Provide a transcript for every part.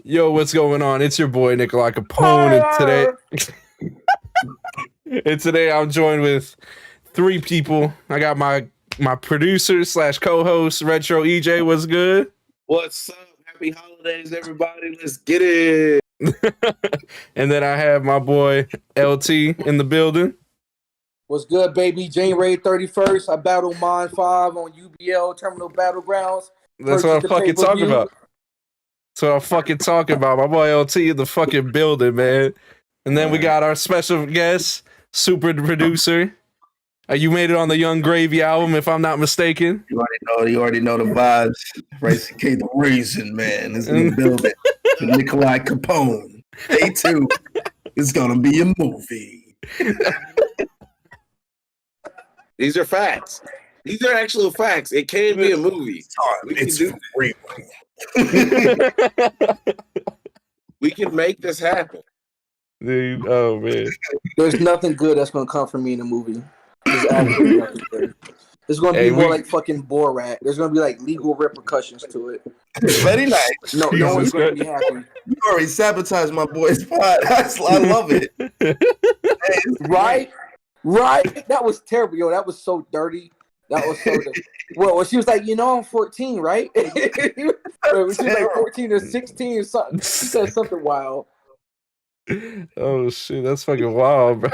Yo, what's going on? It's your boy Nikolai Capone, and today I'm joined with three people. I got my producer slash co-host Retro EJ. What's good? What's up? Happy holidays, everybody. Let's get it. And then I have my boy LT in the building. What's good, baby? January 31st, I battle Mine 5 on UBL Terminal Battlegrounds. That's what I'm fucking talking about. That's what I'm fucking talking about. My boy LT in the fucking building, man. And then we got our special guest, super producer. You made it on the Young Gravy album, if I'm not mistaken. You already know the vibes. Raisi K the Reason, man, is in the building. Nikolai Capone. Day 2 is gonna be a movie. These are facts. These are actual facts. It can be a movie. It's real. We can make this happen. Dude, oh man. There's nothing good that's gonna come from me in the movie. There's absolutely nothing good. It's gonna be more like fucking Borat. There's gonna be like legal repercussions to it. Very nice. No one's gonna be happy. You already sabotaged my boy's spot. I love it. Right? That was terrible, yo. That was so dirty. That was so dirty. Well, she was like, I'm 14, right? She was like 14 or 16 or something. She said something wild. Oh shit, that's fucking wild, bro.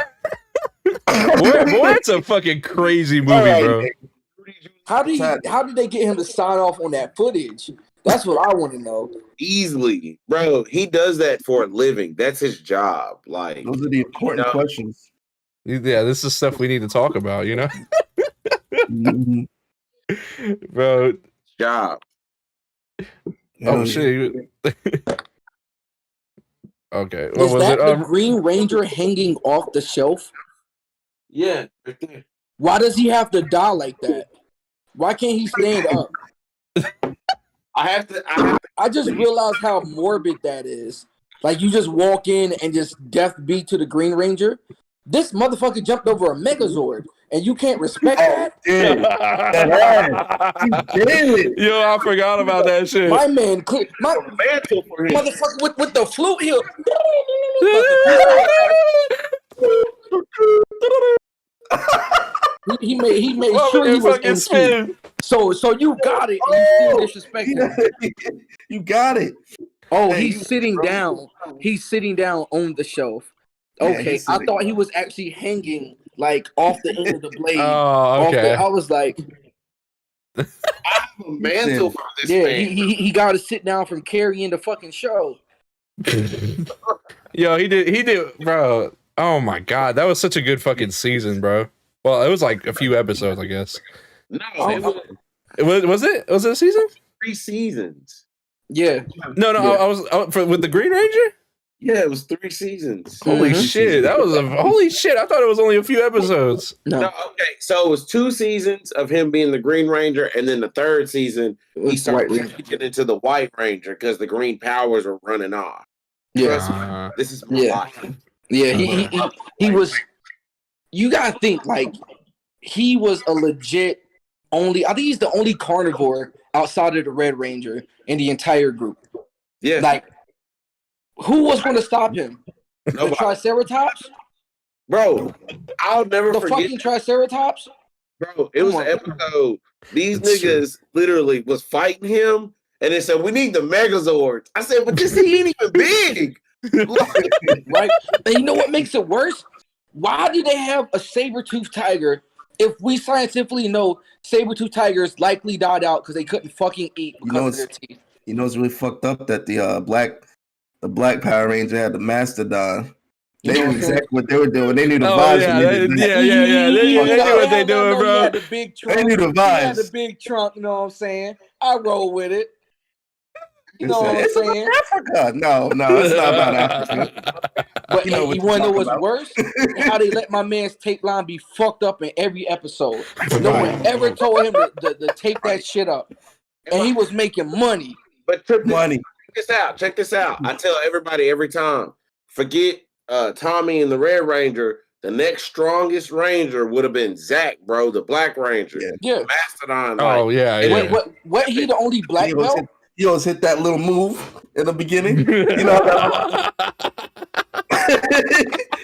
Borat's a fucking crazy movie, bro. How did they get him to sign off on that footage? That's what I want to know. Easily, bro. He does that for a living. That's his job. Like, those are the important questions. Yeah, this is stuff we need to talk about, Bro. Job. Oh shit. Okay. What was that the Green Ranger hanging off the shelf? Yeah, right there. Why does he have to die like that? Why can't he stand up? I just realized how morbid that is. Like, you just walk in and just death beat to the Green Ranger. This motherfucker jumped over a Megazord, and you can't respect that? He did. Yo, I forgot about that shit. My man, my mantle for him. Motherfucker with the flute here. he made sure he was in spin. So you got it. And you still disrespecting. You got it. Oh, he's sitting down. He's sitting down on the shelf. Okay, I thought he was actually hanging like off the end of the blade. Oh, okay. I was like, I have a mantle for this man. He got to sit down from carrying the fucking show. Yo, he did, bro. Oh my god, that was such a good fucking season, bro. Well, it was like a few episodes, I guess. No, was it a season? 3 seasons. Yeah. No, I was with the Green Ranger. Yeah, it was 3 seasons. Holy shit, that was holy shit. I thought it was only a few episodes. No, okay, so it was 2 seasons of him being the Green Ranger, and then the 3rd season he started getting into the White Ranger because the green powers were running off. Yeah, this is my life. Yeah, he was. You gotta think like he was a legit only. I think he's the only carnivore outside of the Red Ranger in the entire group. Yeah, like. Who was going to stop him? Nobody. The Triceratops? Bro, I'll never forget. The fucking Triceratops? Bro, it was an episode. These niggas literally was fighting him, and they said, we need the Megazord. I said, but this ain't even big. Right? And you know what makes it worse? Why do they have a saber-toothed tiger if we scientifically know saber-toothed tigers likely died out because they couldn't fucking eat because of their teeth? You know it's really fucked up that the Black Power Ranger had the Mastodon. They knew exactly what they were doing. They knew the vibes. Yeah. They knew what they doing, bro. He had the big trunk. They knew the vibes. He had the big trunk, you know what I'm saying? I roll with it. You know what I'm saying? Africa. No, it's not about Africa. But you want to know what's worse? How they let my man's tape line be fucked up in every episode. No one ever told him to tape that shit up. And he was making money. But money. Check this out. I tell everybody every time, forget Tommy and the Red Ranger. The next strongest Ranger would have been Zach, bro, the Black Ranger. Yeah. Mastodon. Oh, yeah. What? He the only black belt? he always hit that little move in the beginning. You know that.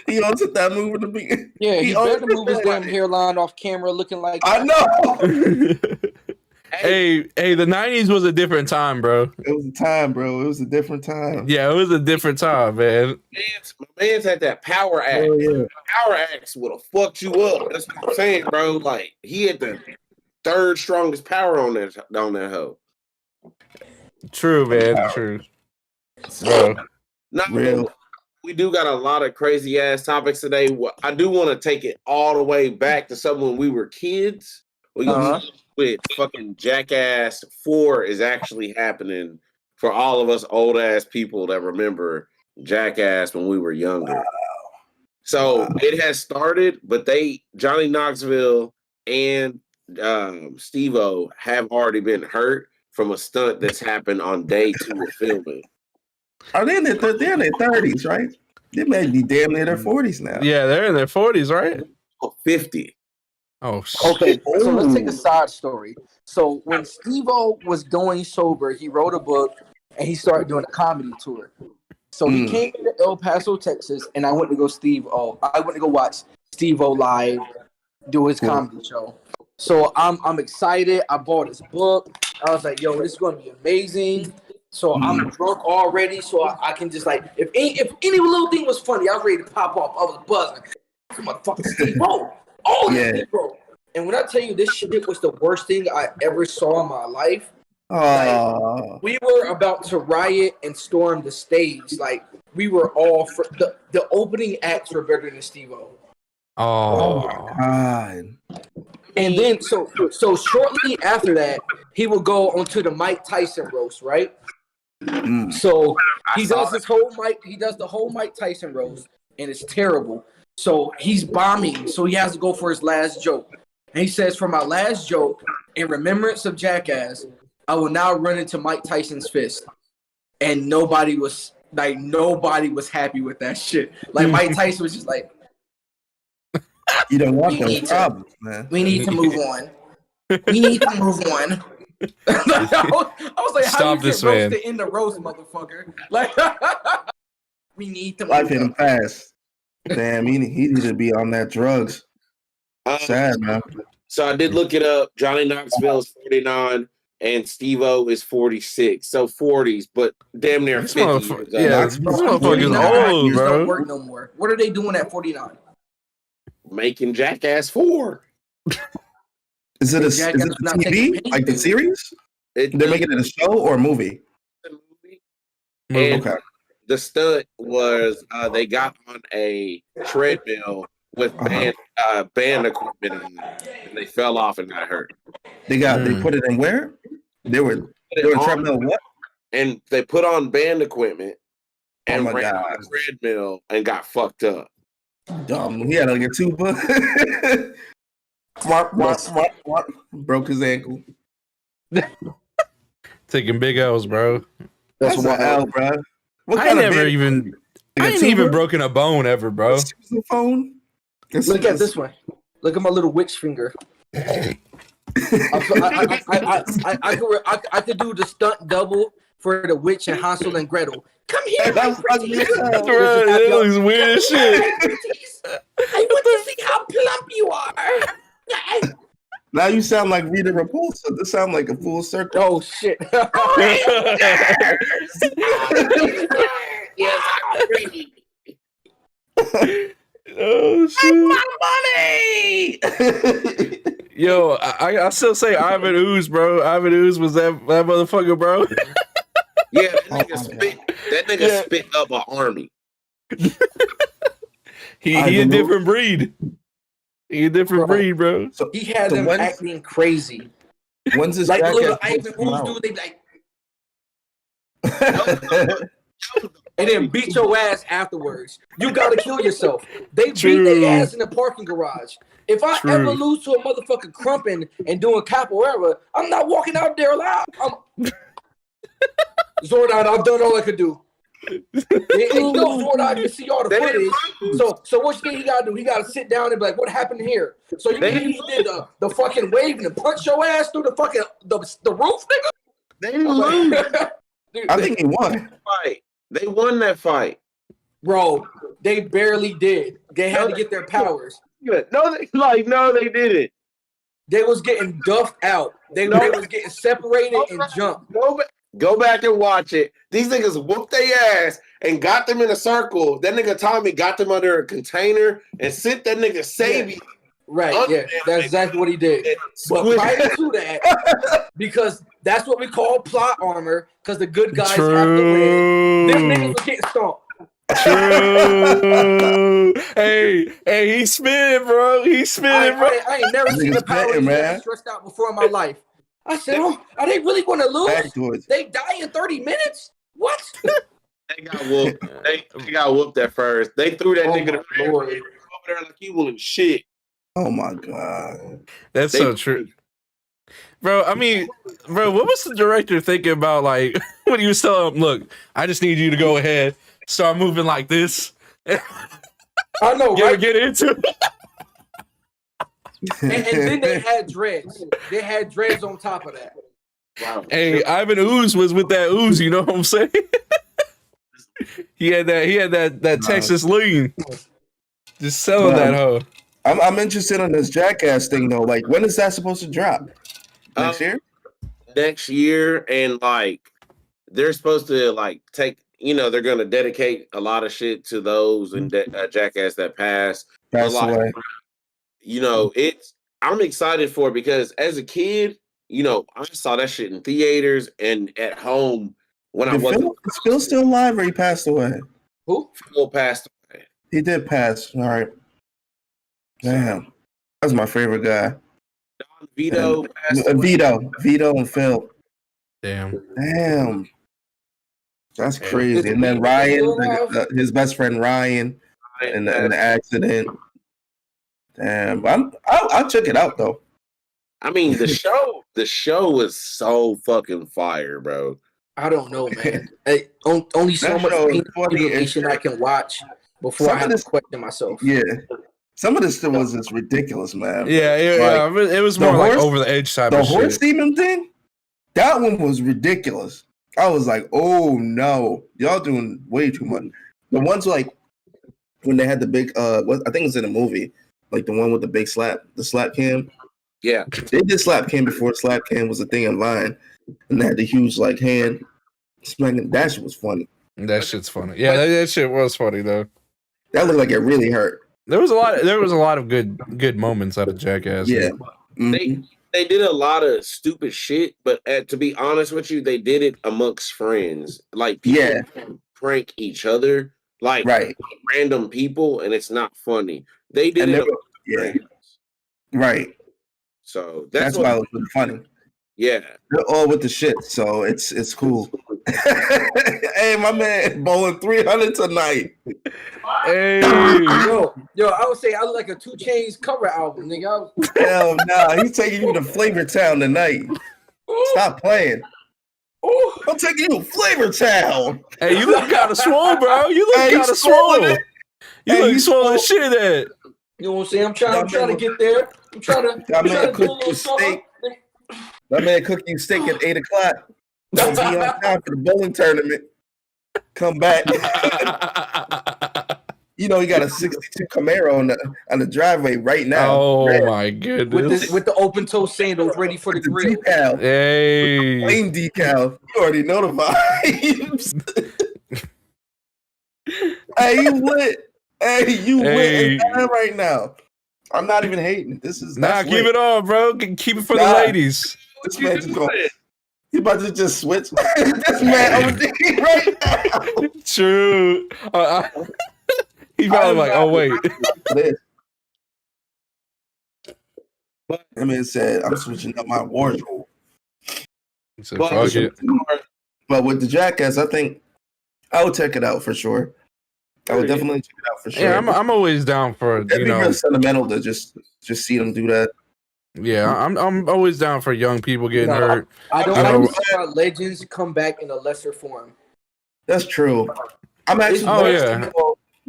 He always hit that move in the beginning. Yeah, he always better move his hit damn that. hairline off camera, looking like I know. Hey, the 90s was a different time, bro. It was a time, bro. It was a different time. Yeah, it was a different time, man. My man's had that power axe. Oh, yeah. Power axe would have fucked you up. That's what I'm saying, bro. Like he had the third strongest power on that hoe. True, man. True. Bro. Not Real. We do got a lot of crazy ass topics today. I do want to take it all the way back to some when we were kids. With fucking Jackass 4 is actually happening for all of us old ass people that remember Jackass when we were younger. So it has started, but Johnny Knoxville and Steve-O have already been hurt from a stunt that's happened on day 2 of filming. Are they in their 30s, right? They may be damn near their 40s now. Yeah, they're in their 40s, right? 50. Oh, shit. Okay, so let's take a side story. So when Steve-O was going sober, he wrote a book and he started doing a comedy tour. So he came to El Paso, Texas, and I went to go I went to go watch Steve-O live do his comedy show. So I'm excited. I bought his book. I was like, yo, this is going to be amazing. So I'm drunk already, so I can just like, if any little thing was funny, I was ready to pop off. I was buzzing. Motherfucking Steve-O. Oh, yeah, bro. And when I tell you this shit was the worst thing I ever saw in my life, like, we were about to riot and storm the stage. Like, we were all the opening acts were better than Steve-O. Oh my God. And then so shortly after that, he would go onto the Mike Tyson roast, right? So he does the whole Mike Tyson roast, and it's terrible. So he's bombing, so he has to go for his last joke. And he says, for my last joke, in remembrance of Jackass, I will now run into Mike Tyson's fist. And nobody was happy with that shit. Like Mike Tyson was just like, you don't want those problems, man. We need to move on. We need to move on. I was like, how you get roasted in the roast, motherfucker? Like, we need to move on. Life hit him fast. Damn, he needed to be on that drugs. Sad, man. So I did look it up. Johnny Knoxville is 49 and Steve-O is 46. So 40s, but damn near 50. Yeah, this motherfucker's old, bro. Don't work no more. What are they doing at 49? Making Jackass 4. Is it a TV? Like the series? They're making it a show or a movie? And the stunt was they got on a treadmill with band equipment and they fell off and got hurt. They put it in where? They were treadmill what? And they put on band equipment and ran on the treadmill and got fucked up. Dumb. He had like a tuba. Broke his ankle. Taking big L's, bro. That's an L, bro. I ain't even broken a bone ever, bro. Phone? Look at this one. Look at my little witch finger. I could do the stunt double for the witch and Hansel and Gretel. Come here, that looks weird as shit. I want to see how plump you are. Now you sound like Rita Repulsa. This sounds like a full circle. Oh shit! Yes, I'm ready. Oh shit! My money. Yo, I still say Ivan Ooze, bro. Ivan Ooze was that motherfucker, bro. Yeah, that nigga spit up an army. He a different breed. He a different breed, bro. So he had them acting crazy. When's this like little Jackass Ivan Ooze do? They be like, and then beat your ass afterwards. You gotta kill yourself. They beat their ass in the parking garage. If I ever lose to a motherfucker crumping and doing capoeira, I'm not walking out there alive. Zordon, I've done all I could do. Zordon can see all the footage. So what you think he gotta do? He gotta sit down and be like, what happened here? So you think he did the fucking wave and punch your ass through the fucking the roof, nigga? They didn't lose. Dude, I think he won. Fight. They won that fight. bro, they barely did. They had to get their powers. No, they didn't. They was getting duffed out. They was getting separated and jumped. Go back and watch it. These niggas whooped their ass and got them in a circle. That nigga Tommy got them under a container and sent that nigga Sabi. Right, yeah, that's exactly what he did. But prior to that, because that's what we call plot armor, because the good guys have to win. Them niggas was getting stomped. True. hey, he's spinning, bro. He's spinning, bro. I ain't never seen a power man stressed out before in my life. I said, oh, are they really going to lose? They die in 30 minutes? What? They got whooped. They got whooped at first. They threw that nigga to the over there like he wasn't shit. Oh my god, that's so true, bro. I mean, bro, what was the director thinking about, like, when he was telling him, "Look, I just need you to go ahead, start moving like this." I know, right? Get into it. And then they had dreads. They had dreads on top of that. Wow. Hey, Ivan Ooze was with that ooze. You know what I'm saying? he had that Texas lean, just selling that hoe. I'm interested in this Jackass thing though. Like, when is that supposed to drop? Next year? Next year, and like they're supposed to like take. They're gonna dedicate a lot of shit to those and Jackass that passed away. I'm excited for it because as a kid, I saw that shit in theaters and at home when I wasn't. Is Phil still alive or he passed away? Who? Phil passed away. He did pass. All right. Damn. That's my favorite guy. Vito passed away. Vito and Phil. Damn. That's crazy. And then Ryan, his best friend Ryan, in the accident. Damn. I'll check it out though. I mean, the show was so fucking fire, bro. I don't know, man. Only so much information I can watch before I have to question myself. Yeah. Some of this stuff was just ridiculous, man. Yeah, it was more like over the edge type of shit. The horse demon thing? That one was ridiculous. I was like, oh no, y'all doing way too much. The ones like when they had the big I think it's in a movie, like the one with the big the slap cam. Yeah. They did slap cam before slap cam was a thing in line. And they had the huge like hand smacking. That shit was funny. That shit's funny. Yeah, that shit was funny though. That looked like it really hurt. There was a lot of good moments out of Jackass. Yeah. Mm-hmm. They did a lot of stupid shit, but to be honest with you, they did it amongst friends. Like people prank each other, like random people, and it's not funny. They did it amongst friends. Right. So that's why it was funny. Yeah. They're all with the shit, so it's cool. Hey, my man, bowling 300 tonight. Hey, yo, I would say I look like a 2 Chainz cover album, nigga. Hell nah, he's taking you to Flavor Town tonight. Stop playing. I'm taking you to Flavor Town. Hey, you look kind of swole, bro. You look kind of swole. You look swole as shit at. You know what I'm saying? I'm trying to get there. I'm trying to do a little steak. That man cooked you steak at 8 o'clock. Don't be on time for the bowling tournament. Come back. You got a 62 Camaro on the driveway right now. Oh my goodness! With the open toe sandals ready for the grill. Decal. Hey, plain decal. You already know the vibes. Hey, you lit. Hey, you lit right now. I'm not even hating. This is keep it on, bro. Keep it for the ladies. This man just going. He about to just switch. This man over there right now. True. He probably like, oh wait. That man said, "I'm switching up my wardrobe." But with the Jackass, I think I would check it out for sure. I would definitely check it out for sure. Yeah, I'm always down for It'd be real sentimental to just see them do that. Yeah, I'm always down for young people getting hurt. I don't like to see our legends come back in a lesser form. That's true. I'm actually.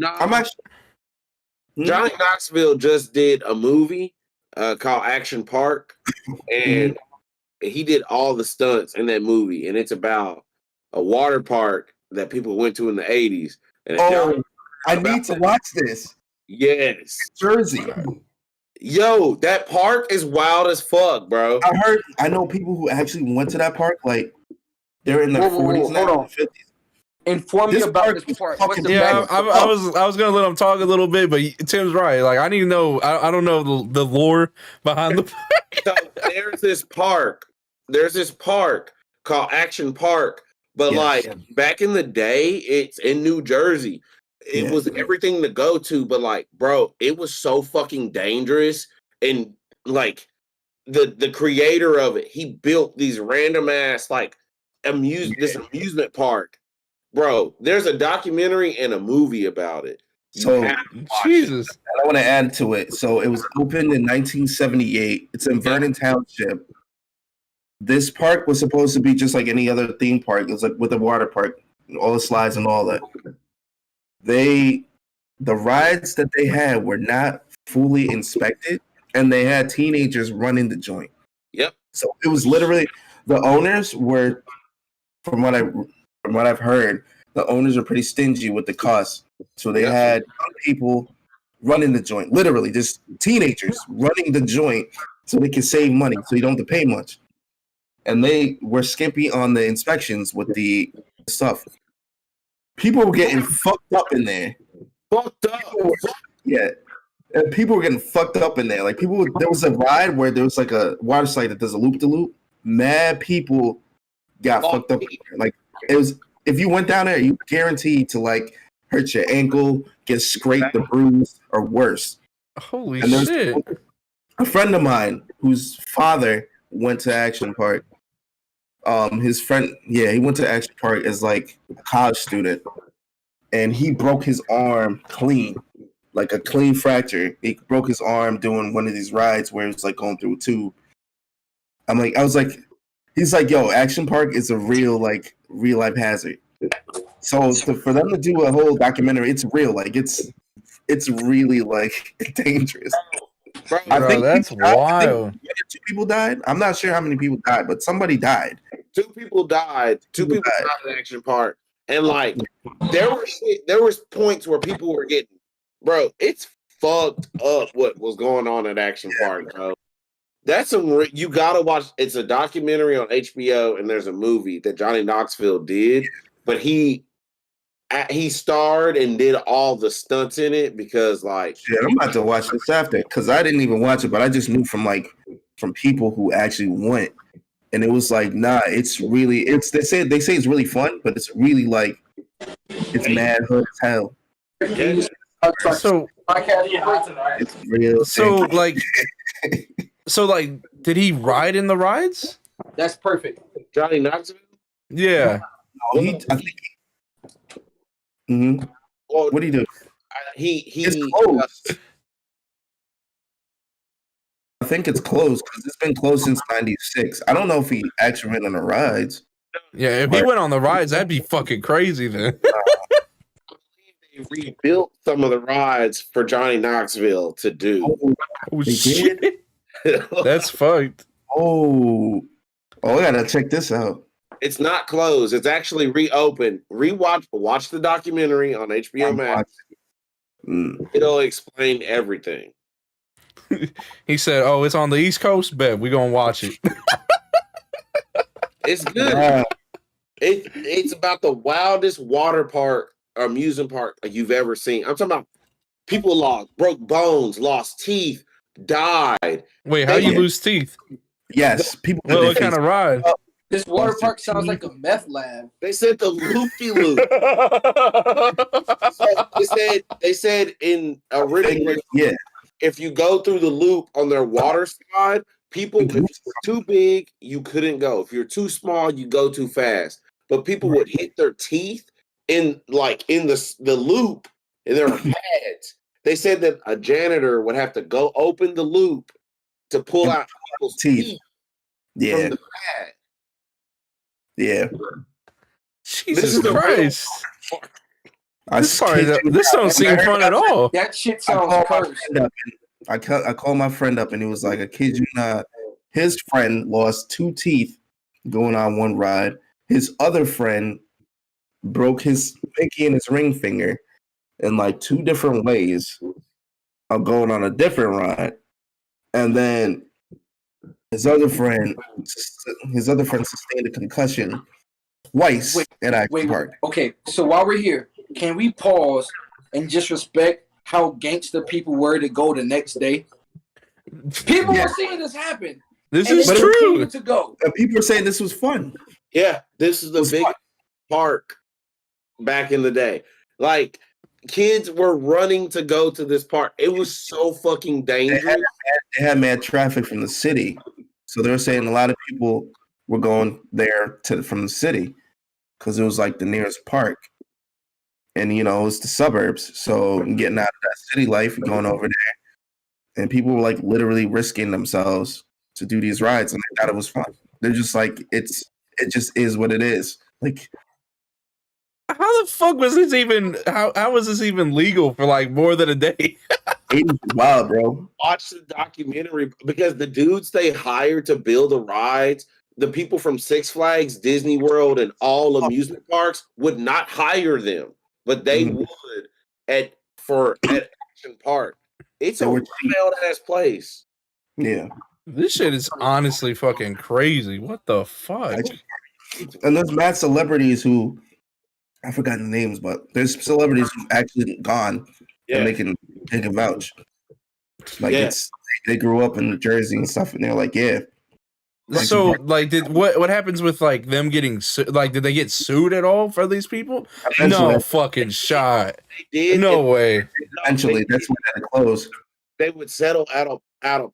I'm actually. Johnny Knoxville just did a movie called Action Park, and he did all the stunts in that movie, and it's about a water park that people went to in the 80s. And I need to watch this. Yes, Jersey. Yo, that park is wild as fuck, bro. I know people who actually went to that park. Like they're in their 40s now, hold on. 50s. Inform me about this park. What's the Yeah, back- I was gonna let him talk a little bit, but Tim's right. Like I need to know. I don't know the lore behind the. So there's this park. There's this park called Action Park. But like back in the day, it's in New Jersey. It was everything to go to, but like, bro, it was so fucking dangerous. And like the creator of it, he built these random ass like this amusement park. Bro, there's a documentary and a movie about it. So Jesus, I want to add to it. So it was opened in 1978. It's in Vernon Township. This park was supposed to be just like any other theme park. It was like with a water park, all the slides and all that. The rides that they had were not fully inspected, and they had teenagers running the joint. Yep. So it was literally the owners were, from what I've heard, the owners are pretty stingy with the cost. So they had young people running the joint, literally just teenagers running the joint, so they can save money, so you don't have to pay much. And they were skimpy on the inspections with the stuff. People were getting fucked up in there. Fucked up. Yeah. And people were getting fucked up in there. Like there was a ride where there was like a water slide that does a loop to loop. Mad people got fucked up. Like it was, if you went down there, you guaranteed to like hurt your ankle, get scraped or bruised, or worse. Holy and shit! A friend of mine whose father went to Action Park. His friend, he went to Action Park as like a college student, and he broke his arm clean, like a clean fracture. He broke his arm doing one of these rides where it's like going through a tube. He's like, yo, Action Park is a real life hazard. So for them to do a whole documentary, it's real. Like it's really like dangerous. Bro, I think that's wild. 2 people died. I'm not sure how many people died, but somebody died. 2 people died. 2 people died at Action Park, and like there was points where people were getting, bro. It's fucked up what was going on at Action Park, bro. That's you gotta watch. It's a documentary on HBO, and there's a movie that Johnny Knoxville did, but he starred and did all the stunts in it because like I'm about to watch this after because I didn't even watch it, but I just knew from people who actually went, and it was like, nah, it's really they say it's really fun, but it's really like it's mad hood as hell. So it's real. So like, did he ride in the rides? That's perfect. Johnny Knoxville. Yeah. I think. Mm-hmm. Well, what do you do? It's closed. I think it's closed because it's been closed since '96. I don't know if he actually went on the rides. Yeah, if he went on the rides, that'd be fucking crazy then. They rebuilt some of the rides for Johnny Knoxville to do. Oh shit. That's fucked. I gotta check this out. It's not closed. It's actually reopened. Watch the documentary on HBO Max. It'll explain everything. He said, "Oh, it's on the East Coast. Bet we gonna watch it." It's good. It's about the wildest water park or amusement park you've ever seen. I'm talking about people broke bones, lost teeth, died. Wait, how you lose teeth? Yes, people. What kind of ride? This water park sounds like a meth lab. They said the loop-de-loop. They said in originally, if you go through the loop on their water slide, people, if you're too big, you couldn't go. If you're too small, you go too fast. But people would hit their teeth in the loop, and there were pads. They said that a janitor would have to go open the loop to pull out people's teeth from the pad. Yeah. Jesus Christ. This don't seem fun at all. That shit sounds cursed. I called my friend up and he was like, I kid you not, His friend lost 2 teeth going on one ride. His other friend broke his pinky and his ring finger in like 2 different ways of going on a different ride. And then his other friend sustained a concussion twice at Action Park. Okay, so while we're here, can we pause and just respect how gangster people were to go the next day? People were seeing this happen. This is true. To go. And people are saying this was fun. Yeah, this is the big park back in the day. Like, kids were running to go to this park. It was so fucking dangerous. They had mad traffic from the city. So they're saying a lot of people were going there from the city because it was like the nearest park. And, you know, it's the suburbs. So getting out of that city life and going over there. And people were like literally risking themselves to do these rides. And they thought it was fun. They're just like, it just is what it is. Like, how the fuck was this even? How was this even legal for like more than a day? it was wild, bro. Watch the documentary because the dudes they hired to build the rides, the people from Six Flags, Disney World, and all amusement parks would not hire them, but they would at Action Park. It's a wild ass place. Yeah, this shit is honestly fucking crazy. What the fuck? And there's mad celebrities who I forgot the names, but there's celebrities who've actually gone and they can vouch. Like they grew up in New Jersey and stuff, and they're like, yeah. So, like, what happens with like them getting like? Did they get sued at all for these people? Eventually, no fucking shot. They did. No way. Eventually, that's when they closed. They would settle out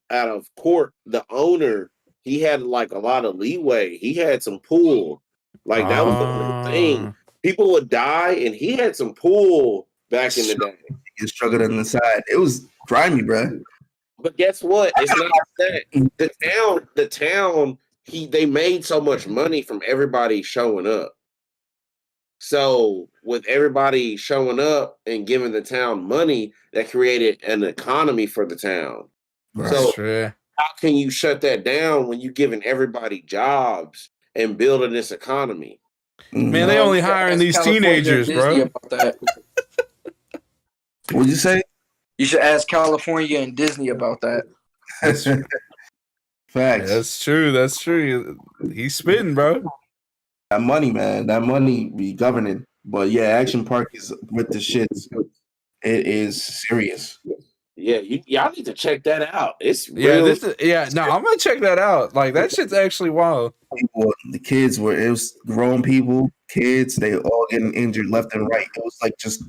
of court. The owner, he had like a lot of leeway. He had some pull. Like that was the thing. People would die, and he had some pull back in the day. He struggled on the side. It was grimy, bro. But guess what? It's not that. The town, they made so much money from everybody showing up. So with everybody showing up and giving the town money, that created an economy for the town. That's so true. How can you shut that down when you're giving everybody jobs and building this economy? Man, they only hiring these teenagers, bro. What'd you say? You should ask California and Disney about that. Facts. That's true. That's true. He's spitting, bro. That money, man. That money be governing. But yeah, Action Park is with the shits. It is serious. Yeah, y'all need to check that out. It's real. No, I'm gonna check that out. Like that shit's actually wild. The kids it was grown people, kids, they all getting injured left and right. It was like just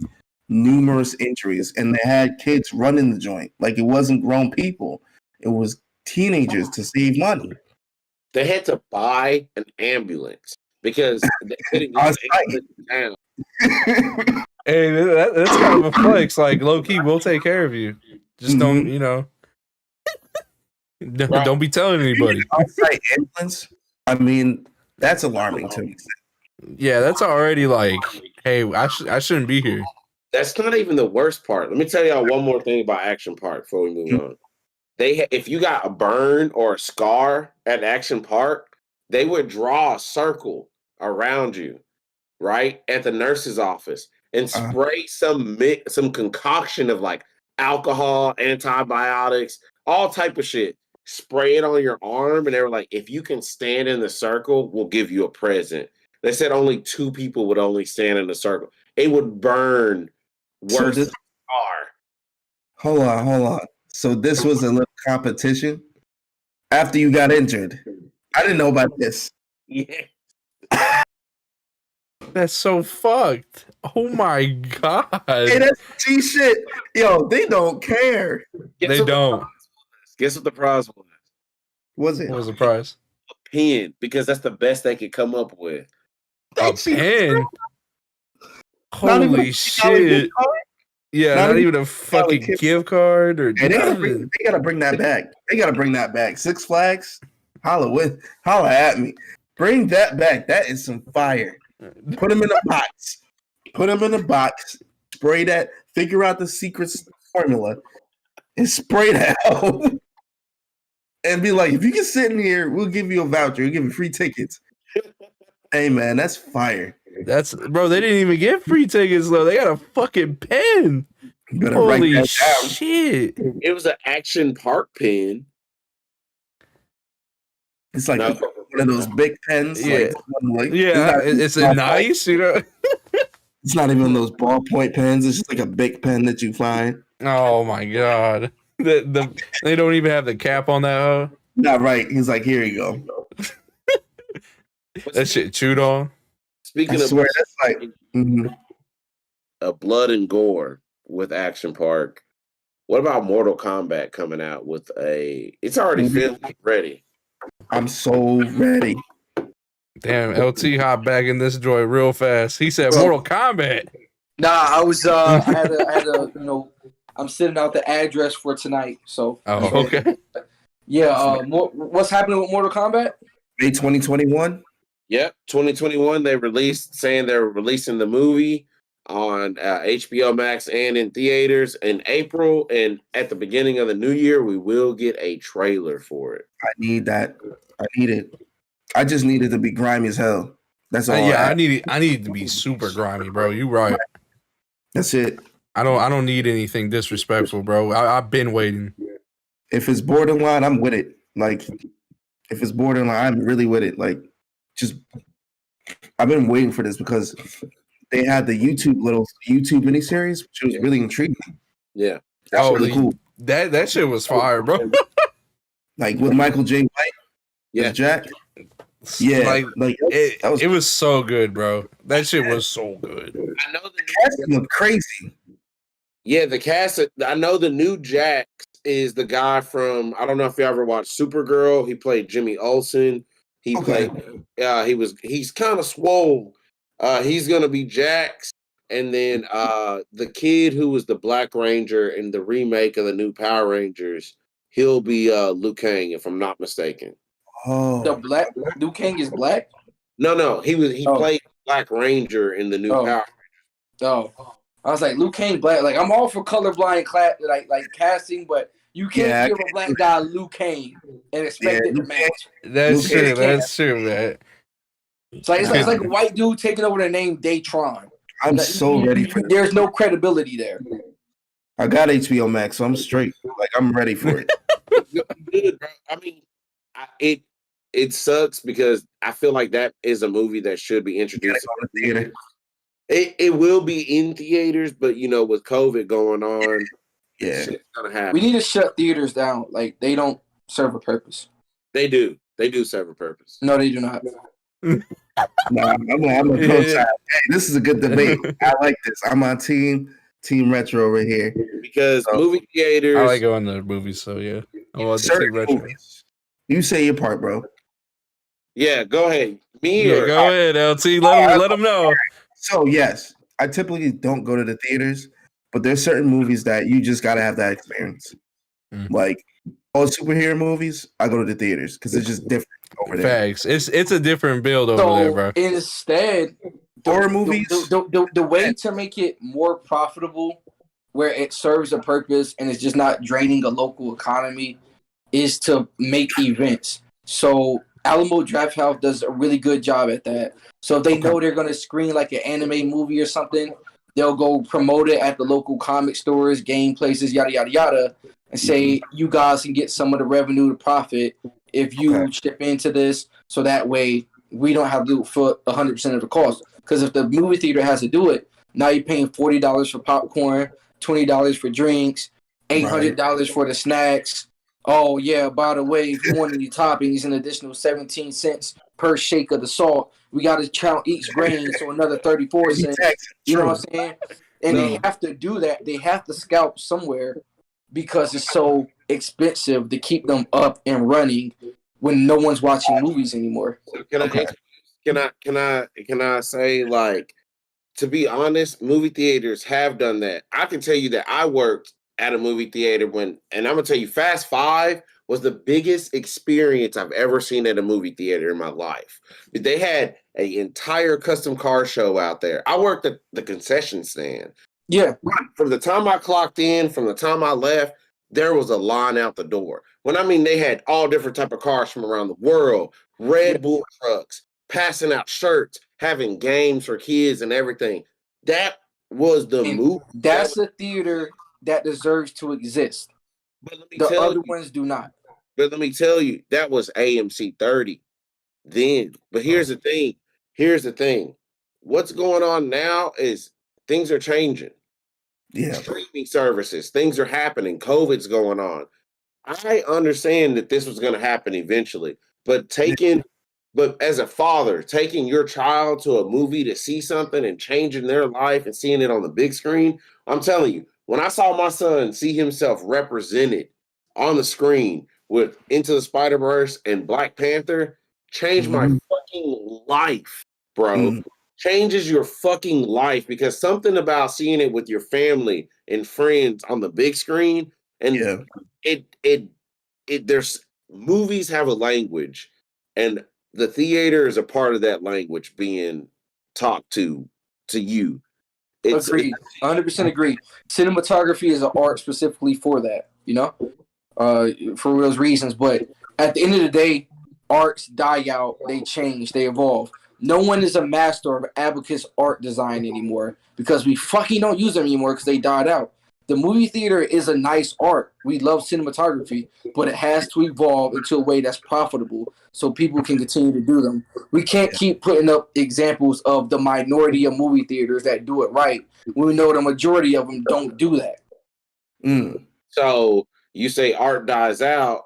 numerous injuries, and they had kids running the joint. Like it wasn't grown people, it was teenagers to save money. They had to buy an ambulance because they couldn't get the ambulance down. Hey, that's kind of a flex. Like low key, we'll take care of you. Just don't, don't be telling anybody. Outside ambulance. I mean, that's alarming to me. Yeah, that's already like, hey, I shouldn't be here. That's not even the worst part. Let me tell y'all one more thing about Action Park before we move on. If you got a burn or a scar at Action Park, they would draw a circle around you, right, at the nurse's office, and spray some concoction of like alcohol, antibiotics, all type of shit. Spray it on your arm, and they were like, if you can stand in the circle, we'll give you a present. They said only 2 people would only stand in the circle. It would burn worse than a car. Hold on. So this was a little competition after you got injured. I didn't know about this. Yeah. That's so fucked. Oh my god. Hey, that's G shit. Yo, they don't care. They don't. Guess what the prize was? Was it? What was the prize? A pen, because that's the best they could come up with. A pen? Holy shit. Yeah, not even a fucking gift card or they gotta bring that back. They gotta bring that back. Six Flags, holla at me. Bring that back. That is some fire. Put them in a box. Spray that. Figure out the secret formula and spray that out. and be like, if you can sit in here, we'll give you a voucher. We'll give you free tickets. Hey, man, that's fire. Bro, they didn't even get free tickets, though. They got a fucking pen. You better Holy write that down. shit. It was an Action Park pen. It's like one of those big pens. Yeah. It's nice, you know. It's not even those ballpoint pens. It's just like a big pen that you find. Oh my god. They don't even have the cap on that hoe. Not right. He's like, here you go. That shit chewed on. Speaking I of swear, that's like blood and gore with Action Park, what about Mortal Kombat coming out with it's already filmed ready. I'm so ready. Damn, LT hopped back in this joint real fast. He said Mortal Kombat. Nah, I was I had a I'm sending out the address for tonight. So okay. Yeah, what's happening with Mortal Kombat? May 2021. Yep, 2021. They saying they're releasing the movie on HBO Max and in theaters in April. And at the beginning of the new year, we will get a trailer for it. I need that. I need it. I just need it to be grimy as hell. That's all. I need it to be super grimy, bro. You right. That's it. I don't need anything disrespectful, bro. I've been waiting. If it's borderline, I'm with it. Like, if it's borderline, I'm really with it. Like, I've been waiting for this because they had the YouTube miniseries, which was really intriguing. Yeah, that's really cool. That shit was fire, bro. Like with Michael J. White, yeah, Jack. Yeah, it was so good, bro. That shit was so good. I know the cast looked crazy. Yeah, the cast. I know the new Jack is the guy from. I don't know if you ever watched Supergirl. He played Jimmy Olsen. He played. He's kind of swole. He's gonna be Jax, and then the kid who was the Black Ranger in the remake of the new Power Rangers, he'll be Liu Kang, if I'm not mistaken. Oh, the black Liu Kang is black? No, he played Black Ranger in the new Power Rangers. Oh, I was like, Liu Kang black. Like, I'm all for colorblind like casting, but you can't give a black guy Liu Kang and expect it to match. That's true. That's true, man. So it's like a white dude taking over the name Daytron. I'm so ready for it. There's no credibility there. I got HBO Max, so I'm straight. Like, I'm ready for it. Good, bro. I mean, it sucks because I feel like that is a movie that should be introduced in the theater. It will be in theaters, but with COVID going on, shit's gonna happen. We need to shut theaters down. Like, they don't serve a purpose. They do. They do serve a purpose. No, they do not. Nah, I'm a pro side. Hey, this is a good debate. I like this. I'm on team retro over here. Because movie theaters. I like going to movies, so yeah. Certain movies. You say your part, bro. Yeah, go ahead. Go ahead, LT. Let them know. So yes, I typically don't go to the theaters, but there's certain movies that you just gotta have that experience. Like all superhero movies, I go to the theaters because it's just different over there. Facts. It's a different build over there, bro. Instead, horror movies. The way to make it more profitable, where it serves a purpose and it's just not draining a local economy, is to make events. So Alamo Drafthouse does a really good job at that. So if they know they're going to screen like an anime movie or something, they'll go promote it at the local comic stores, game places, yada, yada, yada, and say, you guys can get some of the revenue to profit if you chip into this. So that way we don't have to do it for 100% of the cost. Because if the movie theater has to do it, now you're paying $40 for popcorn, $20 for drinks, $800 for the snacks. Oh, yeah, by the way, if you want any toppings, an additional 17 cents per shake of the salt. We got to count each grain, so another 34 cents. You know what I'm saying? And they have to do that. They have to scalp somewhere because it's so expensive to keep them up and running when no one's watching movies anymore. So can I say, like, to be honest, movie theaters have done that. I can tell you that I worked at a movie theater and I'm gonna tell you, Fast Five was the biggest experience I've ever seen at a movie theater in my life. They had an entire custom car show out there. I worked at the concession stand. Yeah. From the time I clocked in, from the time I left, there was a line out the door. When I mean they had all different type of cars from around the world, Red Bull trucks, passing out shirts, having games for kids and everything. That was the movie. That's a theater that deserves to exist. But let me The tell other you, ones do not. But let me tell you, that was AMC 30 then. But here's the thing. Here's the thing. What's going on now is things are changing. Yeah. Streaming services, things are happening. COVID's going on. I understand that this was going to happen eventually, but as a father, taking your child to a movie to see something and changing their life and seeing it on the big screen, I'm telling you, when I saw my son see himself represented on the screen with Into the Spider-Verse and Black Panther, changed my fucking life, bro. Changes your fucking life because something about seeing it with your family and friends on the big screen, and there's movies have a language, and the theater is a part of that language being talked to you. Agreed. 100% agree. Cinematography is an art specifically for that, for those reasons. But at the end of the day, arts die out, they change, they evolve. No one is a master of abacus art design anymore because we fucking don't use them anymore because they died out. The movie theater is a nice art. We love cinematography, but it has to evolve into a way that's profitable so people can continue to do them. We can't keep putting up examples of the minority of movie theaters that do it right when we know the majority of them don't do that. So you say art dies out,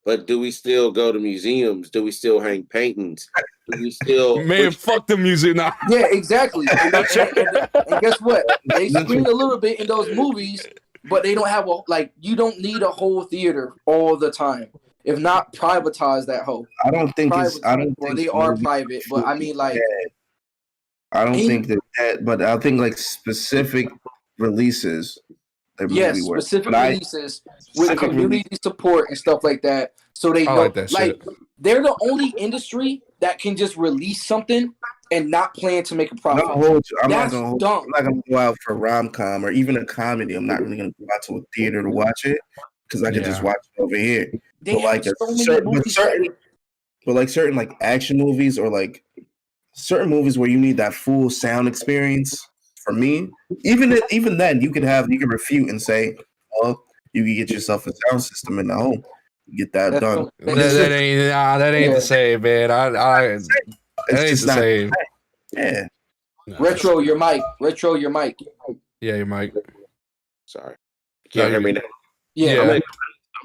but do we still go to museums? Do we still hang paintings? Do we still fuck the museum now? Yeah, exactly. And guess what? They screen a little bit in those movies, but they don't have you don't need a whole theater all the time. If not, privatize that whole. I don't think they are private, but I mean I don't think that, but I think like specific releases. Yes, specific releases with community support and stuff like that. So they know, they're the only industry that can just release something and not plan to make a profit. I'm not gonna go out for a rom-com or even a comedy. I'm not really gonna go out to a theater to watch it because I can just watch it over here. But certain like action movies or like certain movies where you need that full sound experience. For me, even then, you can refute and say, "Well, you can get yourself a sound system in the home, get that done." That ain't the same, man. It's just the same. Yeah. No. Retro your mic. Yeah, your mic. Sorry, can't hear me now. Yeah, I'm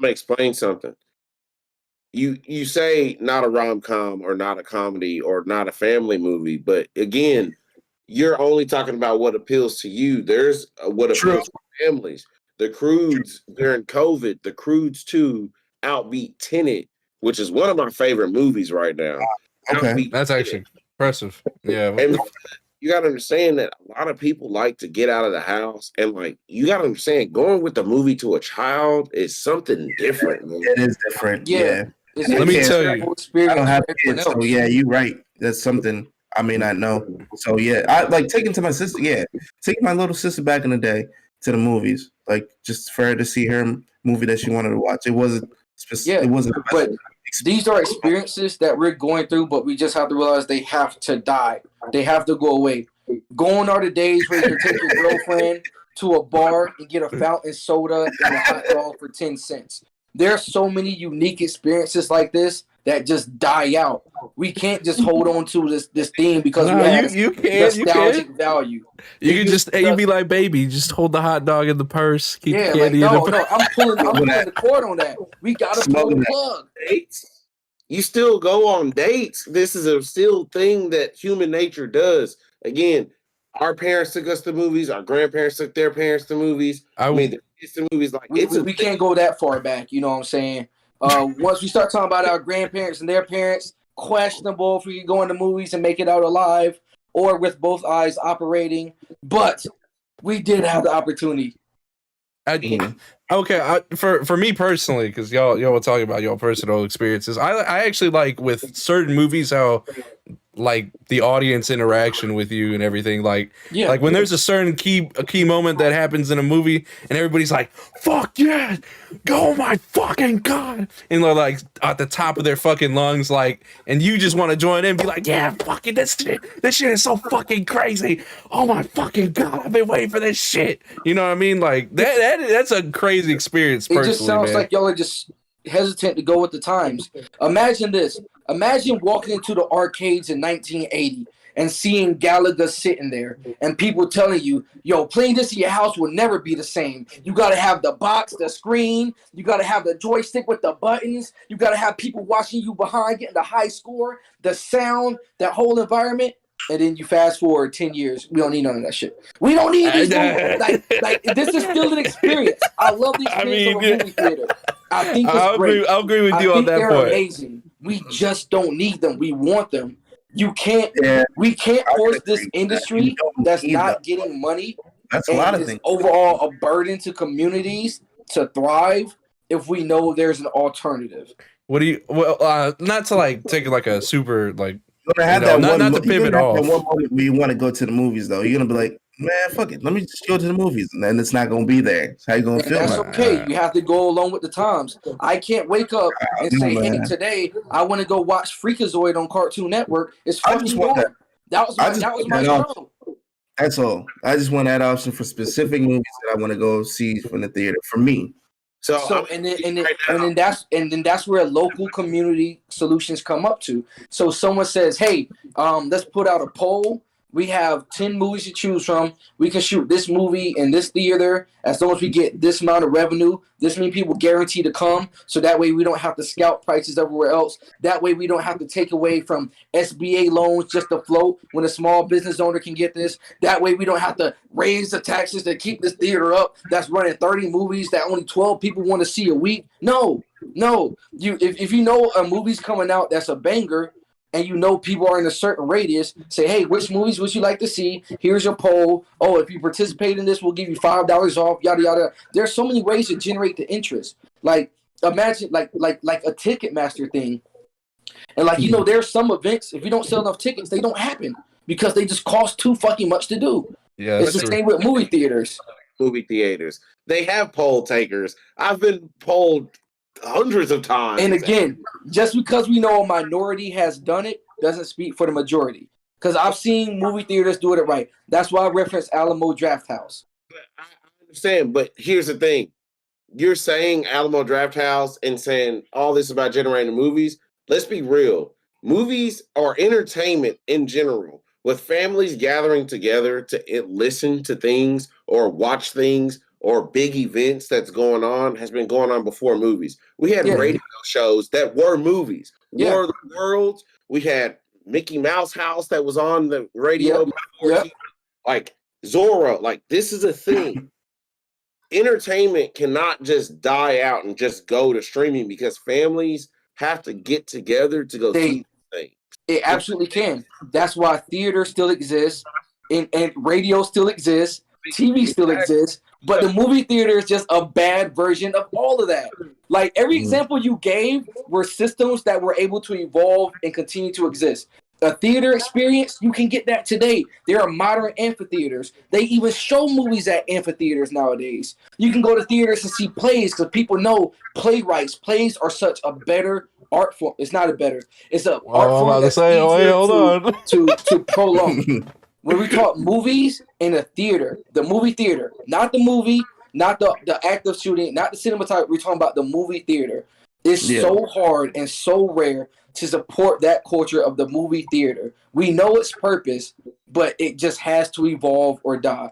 gonna explain something. You say not a rom-com or not a comedy or not a family movie, but again. You're only talking about what appeals to you. There's what appeals to families. The Croods during COVID, the Croods 2 outbeat Tenet, which is one of my favorite movies right now. Okay, that's actually impressive. Yeah, and you got to understand that a lot of people like to get out of the house, and you got to understand going with the movie to a child is something different. Man. It is different. Yeah. Let me tell you, I don't have kids, so yeah, you're right. That's something. I may not know. So yeah, I like taking to my sister. Yeah, taking my little sister back in the day to the movies, like just for her to see her movie that she wanted to watch. It wasn't specific. It wasn't. But these are experiences that we're going through, but we just have to realize they have to die. They have to go away. Gone are the days where you can take your girlfriend to a bar and get a fountain soda and a hot dog for 10 cents. There are so many unique experiences like this that just die out. We can't just hold on to this theme because we have nostalgic value. You be like, baby, just hold the hot dog in the purse. Keep the candy in the purse. I'm pulling the cord on that. We gotta pull the plug. Dates. You still go on dates. This is a still thing that human nature does. Again, our parents took us to movies. Our grandparents took their parents to movies. It's the movies we can't go that far back. You know what I'm saying? Once we start talking about our grandparents and their parents, questionable if we can go into movies and make it out alive or with both eyes operating. But we did have the opportunity. Okay, for me personally, because y'all were talking about your personal experiences. I actually like with certain movies how like the audience interaction with you and everything. Like when there's a certain key moment that happens in a movie and everybody's like, "Fuck yeah, oh my fucking god!" and they're like at the top of their fucking lungs, like, and you just want to join in, and be like, "Yeah, fucking this shit is so fucking crazy! Oh my fucking god, I've been waiting for this shit." You know what I mean? Like that's a crazy experience. It Personally, just sounds man. like y'all are just hesitant to go with the times. Imagine this. Imagine walking into the arcades in 1980 and seeing Galaga sitting there and people telling you, yo, playing this in your house will never be the same. You got to have the box, the screen. You got to have the joystick with the buttons. You got to have people watching you behind getting the high score, the sound, that whole environment. And then you fast forward 10 years. We don't need none of that shit. We don't need these movies. Like this is still an experience. I love the experience of a movie theater. I think it's great. I'll agree with you I on think that they're point. amazing. We just don't need them. We want them. You can't. Yeah, We can't force this You industry don't that's need not them. getting money That's a lot and of is things. overall a burden to communities to thrive if we know there's an alternative. What do you? Well, not to like take like a super like. You're gonna have You know, that not one. to pivot You're gonna have off. that one moment where you want to go to the movies, though. You're gonna be like, man, fuck it. Let me just go to the movies, and then it's not gonna be there. That's how you gonna And feel? that's Like, okay. You have to go along with the times. I can't wake up and say, "Hey, man. today I want to go watch Freakazoid on Cartoon Network." It's I fucking just want gone. That was I my just that was want my that option. struggle. That's all. I just want that option for specific movies that I want to go see from the theater. For me, So and then that's where local community solutions come up to. So someone says, "Hey, let's put out a poll. We have 10 movies to choose from. We can shoot this movie in this theater as long as we get this amount of revenue. This many people guaranteed to come. So that way we don't have to scout prices everywhere else. That way we don't have to take away from SBA loans just to float when a small business owner can get this. That way we don't have to raise the taxes to keep this theater up that's running 30 movies that only 12 people want to see a week." No. If you know a movie's coming out that's a banger, and you know people are in a certain radius, say, "Hey, which movies would you like to see? Here's your poll. Oh, if you participate in this, we'll give you $5 off, yada yada." There's so many ways to generate the interest. Like imagine like a Ticketmaster thing. And there's some events, if you don't sell enough tickets, they don't happen because they just cost too fucking much to do. Yeah, It's the same with movie theaters. Movie theaters. They have poll takers. I've been polled hundreds of times. And again, just because we know a minority has done it doesn't speak for the majority. Because I've seen movie theaters do it right. That's why I reference Alamo Drafthouse. I understand, but here's the thing. You're saying Alamo Drafthouse and saying all this about generating movies. Let's be real. Movies are entertainment in general. With families gathering together to listen to things or watch things or big events that's going on has been going on before movies. We had radio shows that were movies. War of the Worlds. We had Mickey Mouse House that was on the radio. Like Zorro. Like this is a thing. Entertainment cannot just die out and just go to streaming because families have to get together to go see things. It absolutely can. That's why theater still exists and radio still exists. TV still exists, but the movie theater is just a bad version of all of that. Like every example you gave were systems that were able to evolve and continue to exist. A theater experience, you can get that today. There are modern amphitheaters. They even show movies at amphitheaters nowadays. You can go to theaters and see plays because people know playwrights. Plays are such a better art form. It's not a better. It's an art form that's easier to prolong. When we talk movies in a theater, the movie theater, not the movie, not the active shooting, not the cinematography, we're talking about the movie theater. It's so hard and so rare to support that culture of the movie theater. We know its purpose, but it just has to evolve or die.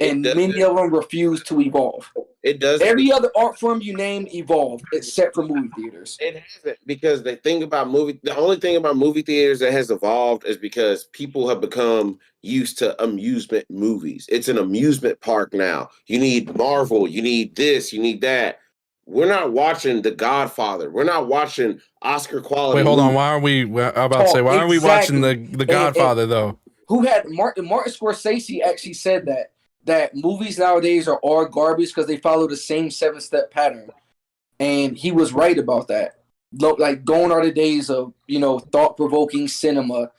And many of them refuse to evolve. It does. Every other art form you named evolved, except for movie theaters. It hasn't, because the only thing about movie theaters that has evolved is because people have become used to amusement movies. It's an amusement park now. You need Marvel, you need this, you need that. We're not watching The Godfather. We're not watching Oscar quality. Wait, hold on. Why aren't we? Why aren't we watching the Godfather though? Who had Martin Scorsese actually said that that movies nowadays are all garbage because they follow the same 7-step pattern. And he was right about that. Like, gone are the days of, thought-provoking cinema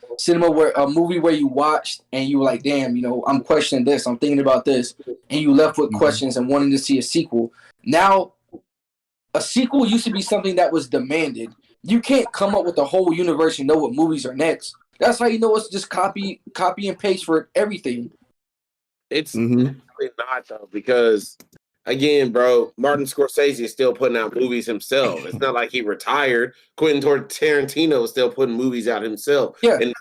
where a movie where you watched and you were like, damn, I'm questioning this, I'm thinking about this, and you left with questions and wanting to see a sequel. Now, a sequel used to be something that was demanded. You can't come up with a whole universe and know what movies are next. That's how you know it's just copy and paste for everything. It's really not, though, because, again, bro, Martin Scorsese is still putting out movies himself. It's not like he retired. Quentin Tarantino is still putting movies out himself. Yeah. And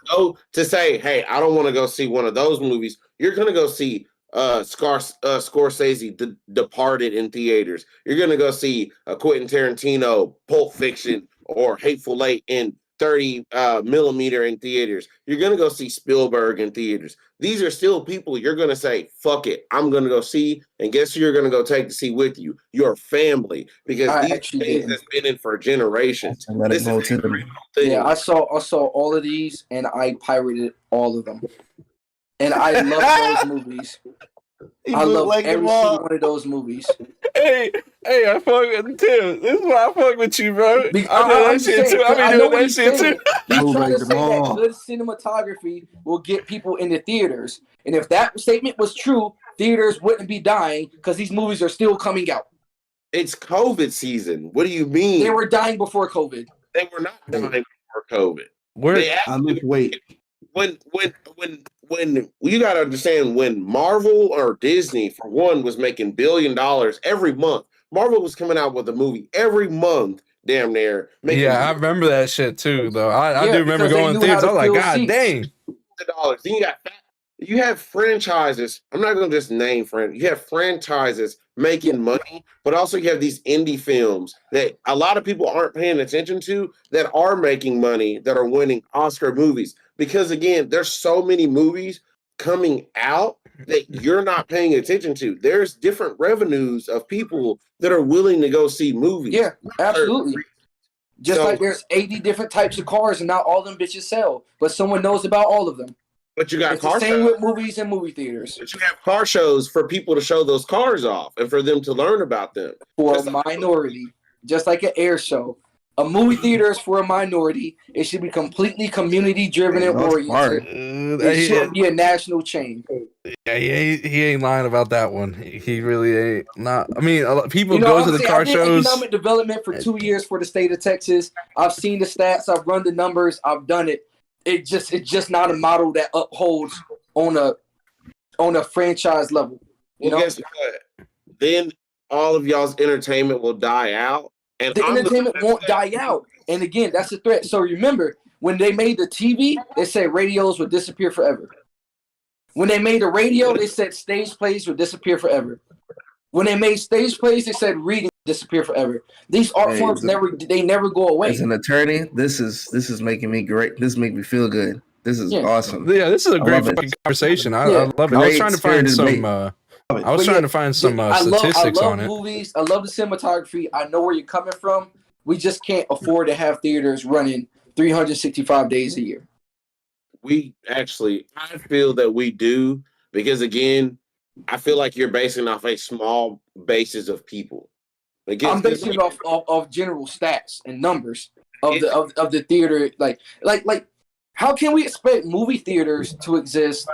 to say, hey, I don't want to go see one of those movies, you're going to go see Scorsese Departed in theaters. You're going to go see Quentin Tarantino Pulp Fiction or Hateful Eight in 30 millimeter in theaters. You're going to go see Spielberg in theaters. These are still people you're going to say, fuck it, I'm going to go see, and guess who you're going to go take to see with you? Your family, because these things that's been in for generations. Yeah, I saw all of these, and I pirated all of them. And I love those movies. I love every single one of those movies. Hey, I fuck with Tim. This is why I fuck with you, bro. I know I'm that shit too. I be doing that shit too. He's trying to say that good cinematography will get people into theaters. And if that statement was true, theaters wouldn't be dying because these movies are still coming out. It's COVID season. What do you mean? They were dying before COVID. They were not dying before COVID. Wait. When you gotta understand, when Marvel or Disney, for one, was making $1 billion every month, Marvel was coming out with a movie every month, damn near. I remember that shit too, though. I do remember going to theaters. I was like, God dang. $100. Then you have franchises. I'm not gonna just name friends. You have franchises making money, but also you have these indie films that a lot of people aren't paying attention to that are making money, that are winning Oscar movies. Because again, there's so many movies coming out that you're not paying attention to. There's different revenues of people that are willing to go see movies. Yeah, absolutely. Just like there's 80 different types of cars and not all of them bitches sell, but someone knows about all of them. But you got it's the same with movies and movie theaters. But you have car shows for people to show those cars off and for them to learn about them. For a minority, just like an air show. A movie theater is for a minority. It should be completely community-driven and oriented. It shouldn't be a national chain. Yeah, he ain't lying about that one. He really ain't. Not. I mean, people go to the car shows. Economic development for 2 years for the state of Texas. I've seen the stats. I've run the numbers. I've done it. It's just not a model that upholds on a franchise level. You know? Guess what? Then all of y'all's entertainment will die out. And the entertainment won't die out. And again, that's a threat. So remember, when they made the TV, they said radios would disappear forever. When they made the radio, they said stage plays would disappear forever. When they made stage plays, they said reading would disappear forever. These art forms never go away. As an attorney, this is making me great. This makes me feel good. This is awesome. Yeah, this is a great fucking conversation. I love it. I was trying to find some. Statistics on it. Movies. I love the cinematography. I know where you're coming from. We just can't afford to have theaters running 365 days a year. I feel that we do, because again, I feel like you're basing off a small basis of people. I'm basing it off general stats and numbers of the theater. Like, how can we expect movie theaters to exist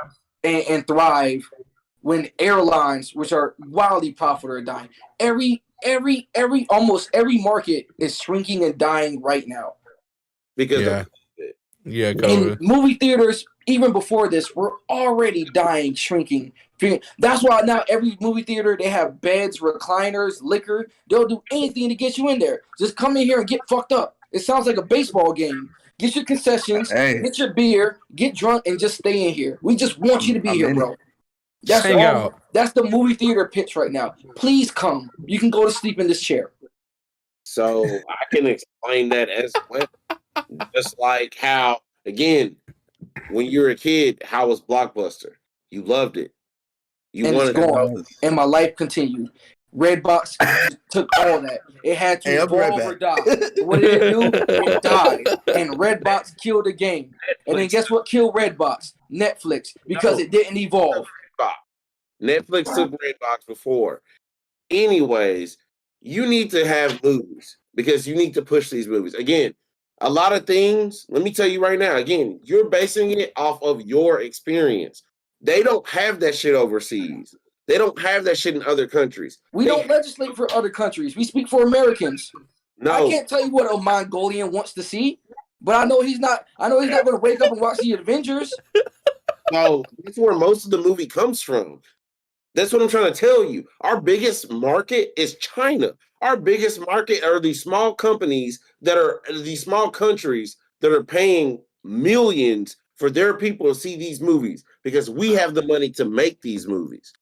and thrive when airlines, which are wildly profitable, are dying? Almost every market is shrinking and dying right now. Because COVID. And movie theaters, even before this, were already dying, shrinking. That's why now every movie theater, they have beds, recliners, liquor. They'll do anything to get you in there. Just come in here and get fucked up. It sounds like a baseball game. Get your concessions, get your beer, get drunk, and just stay in here. We just want you to be here, bro. That's the movie theater pitch right now. Please come. You can go to sleep in this chair. So I can explain that as well. Just like how, again, when you were a kid, how was Blockbuster? You loved it. It's gone. And my life continued. Redbox took all that. It had to evolve or die. What did it do? It died. And Redbox killed the game. And then guess what killed Redbox? Netflix. Because it didn't evolve. Netflix took Redbox before. Anyways, you need to have movies because you need to push these movies. Again, a lot of things, let me tell you right now, again, you're basing it off of your experience. They don't have that shit overseas. They don't have that shit in other countries. We don't legislate for other countries. We speak for Americans. No. I can't tell you what a Mongolian wants to see, but I know he's not going to wake up and watch the Avengers. No, that's where most of the movie comes from. That's what I'm trying to tell you. Our biggest market is China. Our biggest market are these small companies these small countries that are paying millions for their people to see these movies because we have the money to make these movies.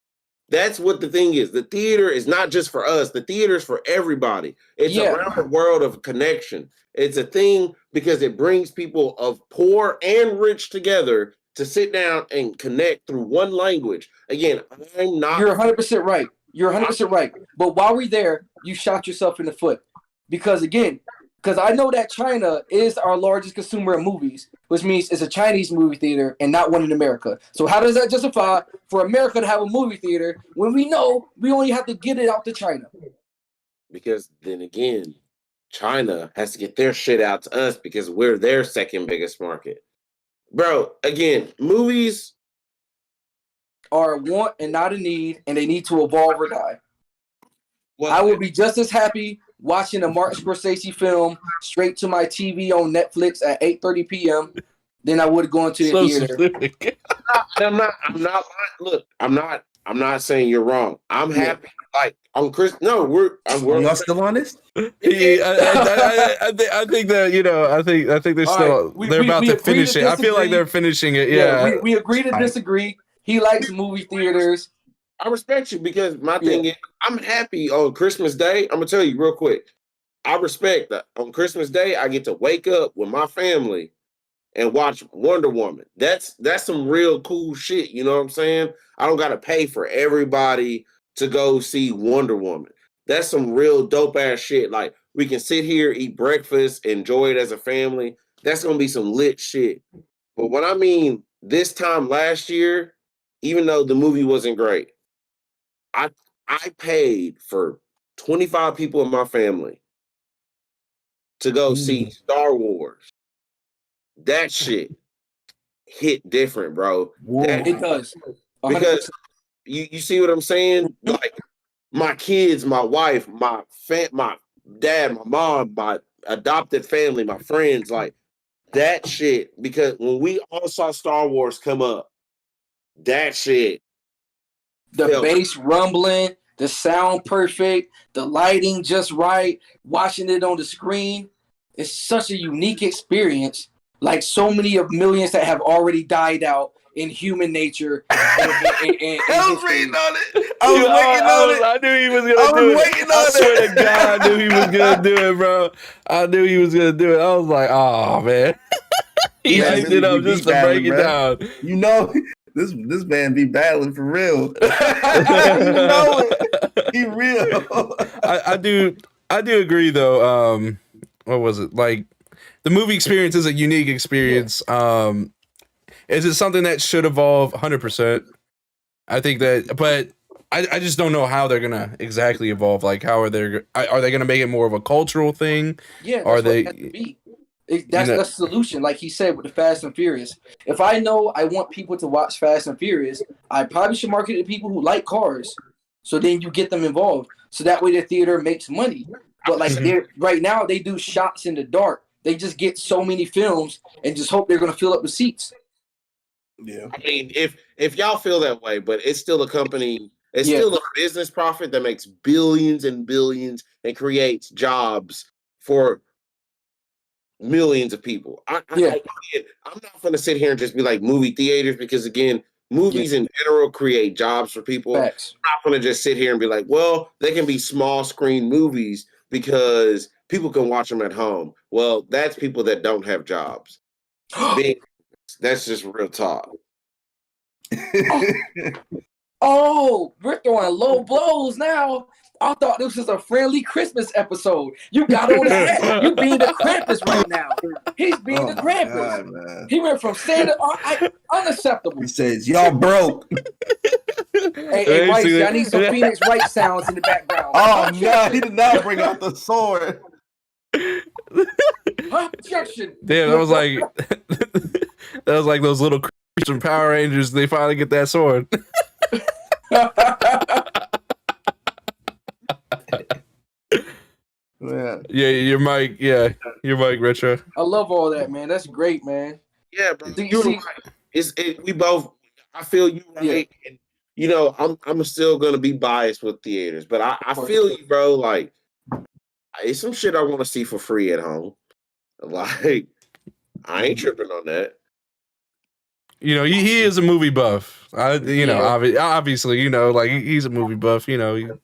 That's what the thing is. The theater is not just for us. The theater is for everybody. It's around the world of connection. It's a thing because it brings people of poor and rich together to sit down and connect through one language. Again, I'm not. You're 100% right. You're 100% right. But while we're there, you shot yourself in the foot. Because I know that China is our largest consumer of movies, which means it's a Chinese movie theater and not one in America. So how does that justify for America to have a movie theater when we know we only have to get it out to China? Because then again, China has to get their shit out to us because we're their second biggest market. Bro, again, movies are a want and not a need, and they need to evolve or die. Well, I would be just as happy watching a Martin Scorsese film straight to my TV on Netflix at 8:30 p.m. than I would go into the theater. I'm not saying you're wrong. I'm happy. Like on Chris, no, we're y'all still honest? I think that I think they're still they're about to finish it. I feel like they're finishing it. Yeah, we agree to disagree. He likes movie theaters. I respect you because my thing is I'm happy on Christmas Day. I'm gonna tell you real quick. I respect that on Christmas Day I get to wake up with my family and watch Wonder Woman. That's some real cool shit. You know what I'm saying? I don't gotta pay for everybody to go see Wonder Woman. That's some real dope ass shit. Like we can sit here, eat breakfast, enjoy it as a family. That's gonna be some lit shit. But what I mean, this time last year, even though the movie wasn't great, I paid for 25 people in my family to go see Star Wars. That shit hit different, bro. It does. 100%. Because you see what I'm saying? Like my kids, my wife, my dad, my mom, my adopted family, my friends, like that shit. Because when we all saw Star Wars come up, that shit. The bass rumbling, the sound perfect, the lighting just right, watching it on the screen. It's such a unique experience. Like so many of millions that have already died out in human nature. I was waiting on it. I was waiting on it. I knew he was gonna do it. I swear to God, I knew he was gonna do it, bro. I knew he was gonna do it. I was like, oh man. He hyped it up just to break it down. You know, this man be battling for real. You know it. He real. I do agree though. What was it? Like the movie experience is a unique experience. Is it something that should evolve? 100%. I think that, but I just don't know how they're gonna exactly evolve. Like, how are they gonna make it more of a cultural thing? Yeah, that's what it has to be. That's the solution, like he said with the Fast and Furious. If I know I want people to watch Fast and Furious, I probably should market it to people who like cars. So then you get them involved. So that way the theater makes money. But like right now, they do shots in the dark. They just get so many films and just hope they're gonna fill up the seats. Yeah, I mean, if y'all feel that way, but it's still a company, it's still a business profit that makes billions and billions and creates jobs for millions of people. I'm not going to sit here and just be like movie theaters because again, movies in general create jobs for people. Facts. I'm not going to just sit here and be like, well, they can be small screen movies because people can watch them at home. Well, that's people that don't have jobs. That's just real talk. Oh, we're throwing low blows now. I thought this was a friendly Christmas episode. You got on that. You being the Krampus right now. He's being the Krampus. God, he went from Santa unacceptable. He says, y'all broke. Hey, Raisi, I need some Phoenix Wright sounds in the background. Oh no, he did not bring out the sword. Objection. Damn, that was like those little creatures from Power Rangers. They finally get that sword. Yeah, your mic, Retro. I love all that, man. That's great, man. Yeah, bro. Do you You're see- right. We both. I feel you right. And, you know, I'm still gonna be biased with theaters, but I feel you, bro. Like, it's some shit I want to see for free at home. Like, I ain't tripping on that. You know, he is a movie buff. Obviously, you know, like he's a movie buff. You know,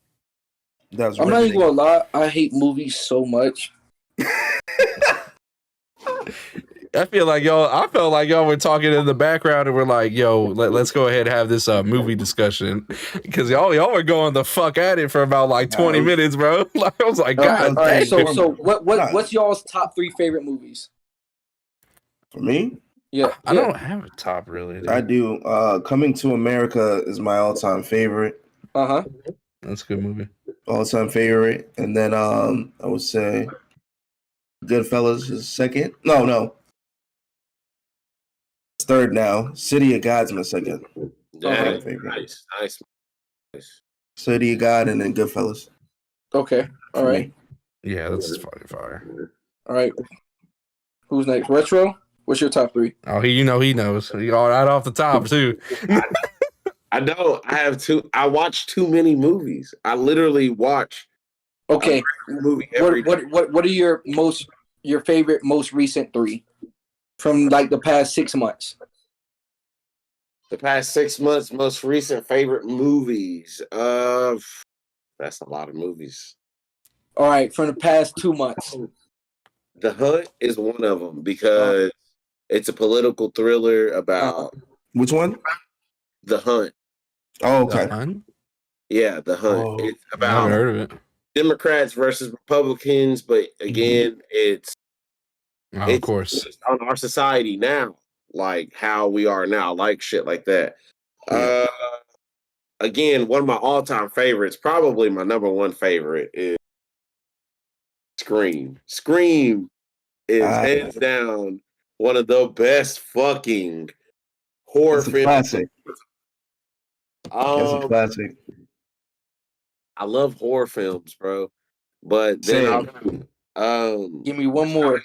that's. I'm not even gonna lie. I hate movies so much. I felt like y'all were talking in the background and we're like, yo, let's go ahead and have this movie discussion. Because y'all were going the fuck at it for about like 20 minutes, bro. Like, I was like, God. All right. So what's y'all's top 3 favorite movies? For me? Yeah. I don't have a top really. Dude. I do. Coming to America is my all-time favorite. Uh-huh. That's a good movie. All-time favorite. And then I would say Goodfellas is second. No. Third now. City of God's my second. Yeah, favorite. Nice. City of God and then Goodfellas. Okay. All right. Yeah, that's fucking fire. All right. Who's next? Retro? What's your top 3? Oh, he knows. He all right off the top too. I know. I watch too many movies. I literally watch. Okay. A movie every day. What are your favorite most recent 3 from like the past 6 months? The past 6 months, most recent favorite movies. That's a lot of movies. All right, from the past 2 months. The Hunt is one of them because it's a political thriller about which one? The Hunt. Oh, okay. The Hunt? Yeah, The Hunt. Oh, it's I about haven't heard of it. Democrats versus Republicans, but again, it's of course based on our society now, like how we are now, like shit like that. Again, one of my all-time favorites, probably my number one favorite, is Scream. Scream is hands down one of the best fucking horror films. Classic. It's a classic. I love horror films, bro. But then give me one more.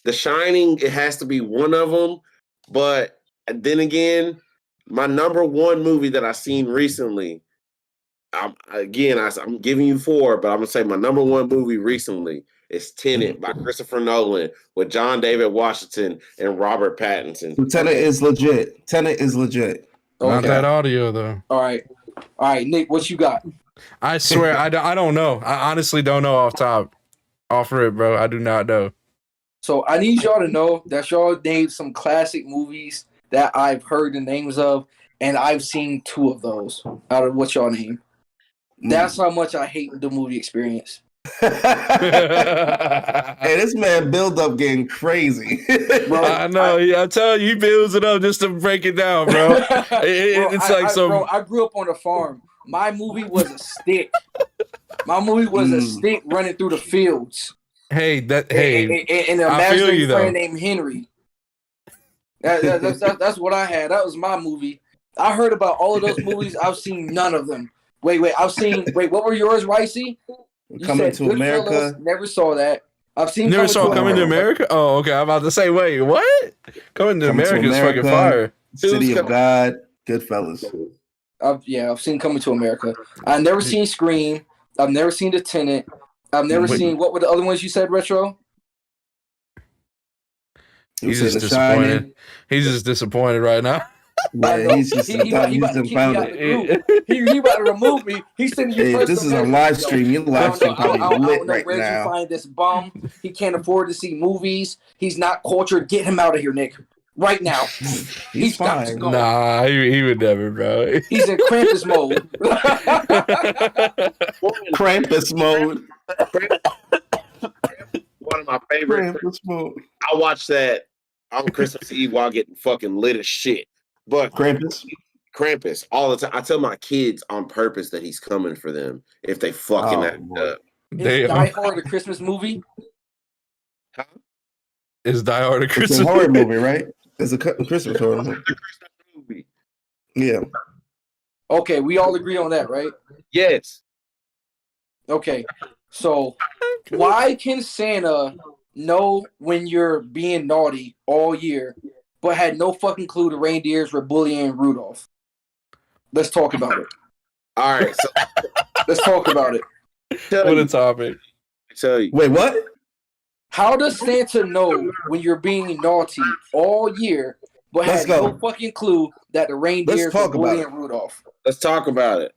The Shining, it has to be one of them. But then again, my number one movie that I seen recently, I'm giving you 4, but I'm gonna say my number one movie recently is Tenet by Christopher Nolan with John David Washington and Robert Pattinson. Tenet is legit. Not that audio though. All right, Nick, what you got? I swear I don't know. I honestly don't know off rip, bro. I do not know. So I need y'all to know that y'all named some classic movies that I've heard the names of, and I've seen 2 of those out of what y'all name. That's how much I hate the movie experience. Hey, this man build up getting crazy. Bro, I know. I tell you, he builds it up just to break it down, bro. Bro, I grew up on a farm. My movie was a stick. My movie was a stick running through the fields. Hey, and an imaginary friend named Henry. That's what I had. That was my movie. I heard about all of those movies. I've seen none of them. Wait, what were yours, Raisi? Coming to America. Never saw that. I've seen. Never saw Coming to America. Oh, okay. I'm about to say, wait, what? Coming to America is fucking fire. City of God, Goodfellas. I've seen Coming to America. I've never seen Scream. I've never seen The Tenet. I've never seen. What were the other ones you said, Retro? He's just disappointed. He's just disappointed right now. Yeah, he's just he about to remove me. He's sending you. Hey, this is a live stream. Your live stream probably lit right now. Where'd you find this bum? He can't afford to see movies. He's not cultured. Get him out of here, Nick. Right now. He's fine. Nah, he would never, bro. He's in Krampus mode. Krampus mode. One of my favorite. Krampus mode. I watched that on Christmas Eve while getting fucking lit as shit. But Krampus. Krampus all the time. I tell my kids on purpose that he's coming for them if they fucking act up. Is Die Hard a Christmas movie? Huh? Is Die Hard a It's Christmas a horror movie, right? It's a Christmas horror movie. Yeah. Okay, we all agree on that, right? Yes. Okay, so why can Santa know when you're being naughty all year, but had no fucking clue the reindeers were bullying Rudolph? Let's talk about it. All right. So let's talk about it. What a topic. Tell you. Wait, what? How does Santa know when you're being naughty all year, but had no fucking clue that the reindeers were bullying Rudolph? Let's talk about it.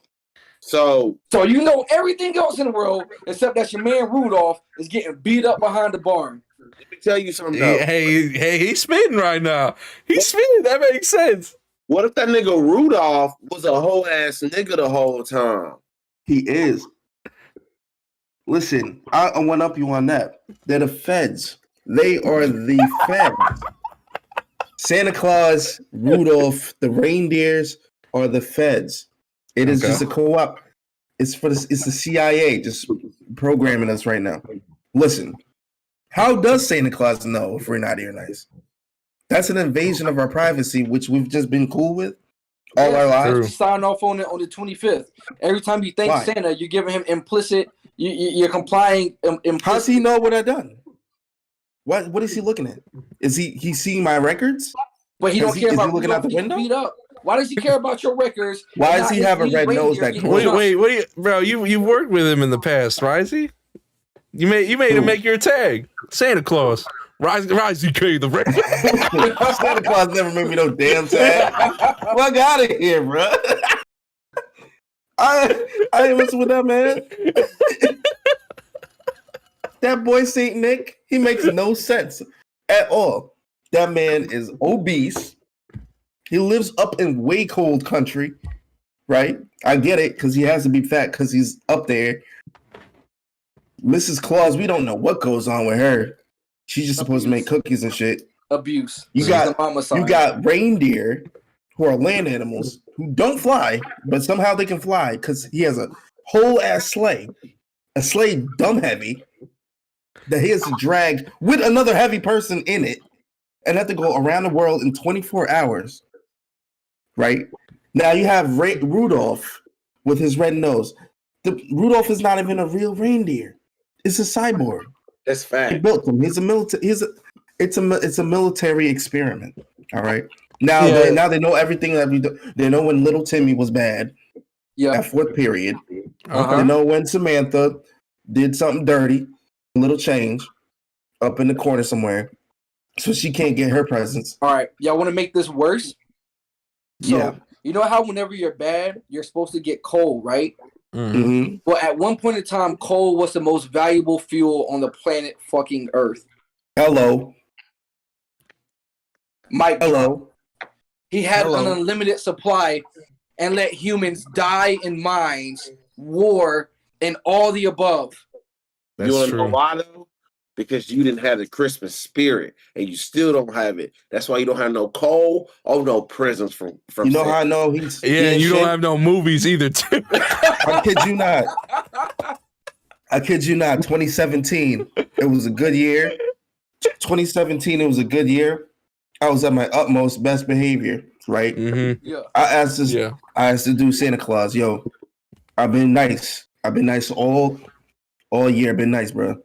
So you know everything else in the world except that your man Rudolph is getting beat up behind the barn. Let me tell you something. Hey, he's spitting right now. He's spitting. That makes sense. What if that nigga Rudolph was a whole ass nigga the whole time? He is. Listen, I one up you on that. They're the feds. They are the feds. Santa Claus, Rudolph, the reindeers are the feds. It is just a co-op. It's the CIA just programming us right now. Listen, how does Santa Claus know if we're not here nice? That's an invasion of our privacy, which we've just been cool with all our lives. You sign off on it on the 25th. Every time you thank Santa, you're giving him implicit. You're complying. How does he know what I've done? What is he looking at? Is he seeing my records? But he don't care about looking out the window. Beat up. Why does he care about your records? Why does he have a red nose? Wait, bro! You worked with him in the past, Raisi. You made him make your tag, Santa Claus. Raisi K the record. Santa Claus never made me no damn tag. Fuck out of here, bro. I ain't messing with that man. That boy Saint Nick, he makes no sense at all. That man is obese. He lives up in way cold country, right? I get it, because he has to be fat because he's up there. Mrs. Claus, we don't know what goes on with her. She's just supposed to make cookies and shit. Abuse. You got reindeer who are land animals who don't fly, but somehow they can fly because he has a whole ass sleigh, a sleigh dumb heavy that he has to drag with another heavy person in it and have to go around the world in 24 hours. Right? Now you have Rudolph with his red nose. Rudolph is not even a real reindeer. It's a cyborg. That's fact. He built him. He's a military. It's a military experiment. All right. Now they know everything that we do. They know when little Timmy was bad. Yeah. At fourth period. They know when Samantha did something dirty, a little change, up in the corner somewhere, so she can't get her presents. All right. Y'all want to make this worse? So, you know how whenever you're bad, you're supposed to get coal, right? Mm-hmm. But at one point in time, coal was the most valuable fuel on the planet fucking Earth. Hello. Mike. Hello. He had an unlimited supply and let humans die in mines, war, and all the above. You want to know why, though? Because you didn't have the Christmas spirit, and you still don't have it. That's why you don't have no coal or no presents from you know Santa. How I know he's and you don't have no movies either, too. I kid you not. 2017, it was a good year. 2017, it was a good year. I was at my utmost best behavior, right? Mm-hmm. Yeah. I asked to do Santa Claus. Yo, I've been nice. I've been nice all year. Been nice, bro.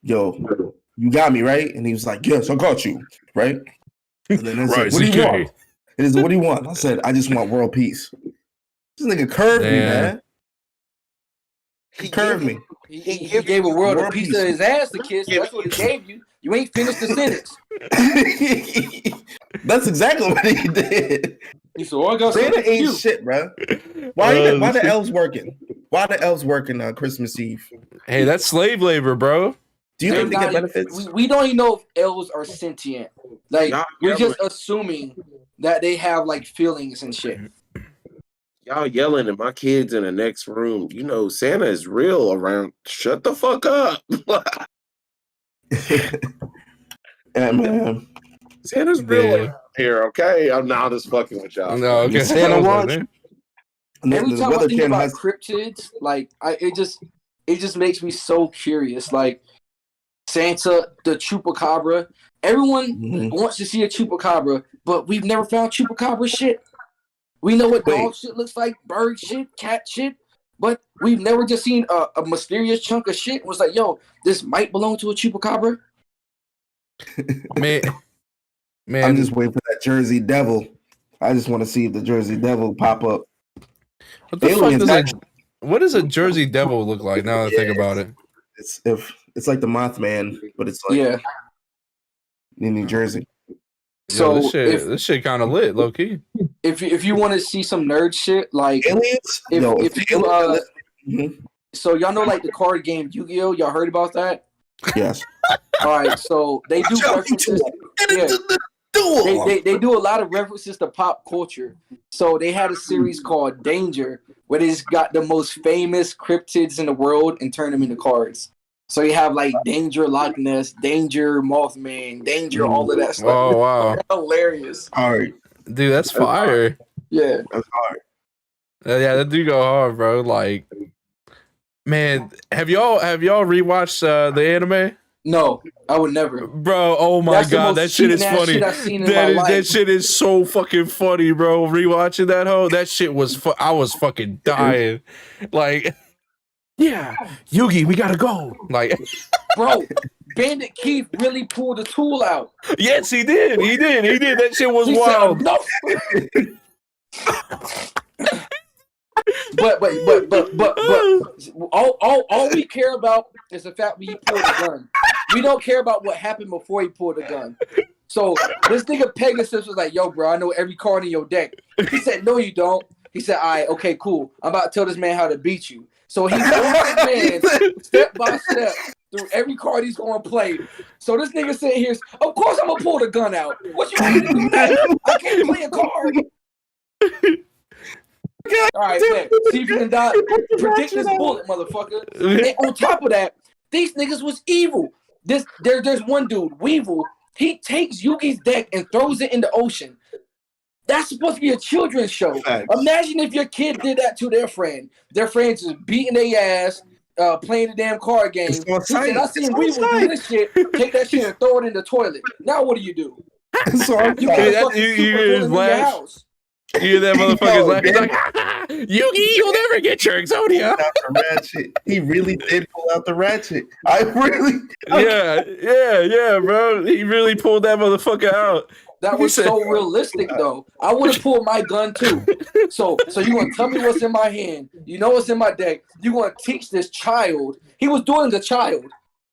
Yo, you got me, right? And he was like, yes, I got you, right? And then I said, what do you want? And he said, what do you want? I said, I just want world peace. This nigga curved me, man. He curved me. He gave a world a piece of his ass to kiss. That's what he gave you. You ain't finished the sentence. That's exactly what he did. He said, I got Santa ain't shit, bro. Why the elves working? Why the elves working on Christmas Eve? Hey, that's slave labor, bro. Do you think they get benefits? We don't even know if elves are sentient. Like, we're just assuming that they have like feelings and shit. Y'all yelling at my kids in the next room. You know, Santa is real around. Shut the fuck up. Yeah, man. Santa's real. here, okay? I'm not just fucking with y'all. No, okay. Santa I was like, Watch. man. Every The time I Weather think Channel about has cryptids, like it just makes me so curious. Like Santa, the chupacabra. Everyone Mhm. wants to see a chupacabra, but we've never found chupacabra shit. We know what Wait. dog shit looks like, bird shit, cat shit, but we've never just seen a mysterious chunk of shit. It was like, yo, this might belong to a chupacabra. Man, I'm just waiting for that Jersey Devil. I just want to see if the Jersey Devil pop up. what the Aliens fuck actually- what does a Jersey Devil look like now that I think about it? It's like the Mothman, but it's like Yeah. in New Jersey. So So this shit kind of lit, low key. if you want to see some nerd shit, like Aliens? if the you aliens Mhm. so y'all know like the card game Yu-Gi-Oh, y'all heard about that? Yes. All right, so they do references. Yeah, they do a lot of references to pop culture. So they had a series called Danger, where they just got the most famous cryptids in the world and turned them into cards. So you have like Danger Loch Ness, Danger Mothman, Danger all of that stuff. Oh wow, Hilarious. All right. dude, that's fire. Yeah. That's hard. Yeah, that do go hard, bro. Like, man, have y'all rewatched the anime? No, I would never. Bro, oh my That's the god, most that shit is cheating-ass funny. shit I've seen in That my is life. that shit is so fucking funny, bro. Rewatching that shit was I was fucking dying. Like, yeah, Yugi, we gotta go. Like, Bro, Bandit Keith really pulled the tool out. yes, he did. That shit was He wild. said, "Enough." But all we care about is the fact when he pulled a gun. We don't care about what happened before he pulled the gun. So this nigga Pegasus was like, yo, bro, I know every card in your deck. He said, no, you don't. He said, all right, okay, cool. I'm about to tell this man how to beat you. So he walked this man step by step through every card he's going to play. So this nigga sitting here, of course I'm going to pull the gun out. What you want me to do next? I can't play a card. All right, man. See if you can die. Predict this bullet, motherfucker. And on top of that, these niggas was evil. There's one dude, Weevil. He takes Yugi's deck and throws it in the ocean. That's supposed to be a children's show. Facts. Imagine if your kid did that to their friend. Their friends is beating their ass, playing the damn card game. It's He on said, site. I seen It's on Weevil do site. this shit, take that shit and throw it in the toilet. Now what do? You So You got Hey, a that- fucking you super hear villain his in your laugh? house. You hear that motherfucker's Yo, laugh? He's man. like, Yugi, you'll never get your Exodia. out the ratchet. He really did pull out the ratchet. I really. Yeah, bro. He really pulled that motherfucker out. That He was said- so realistic, though. I would have pulled my gun too. So you gonna tell me what's in my hand? You know what's in my deck. You gonna teach this child? He was doing the child.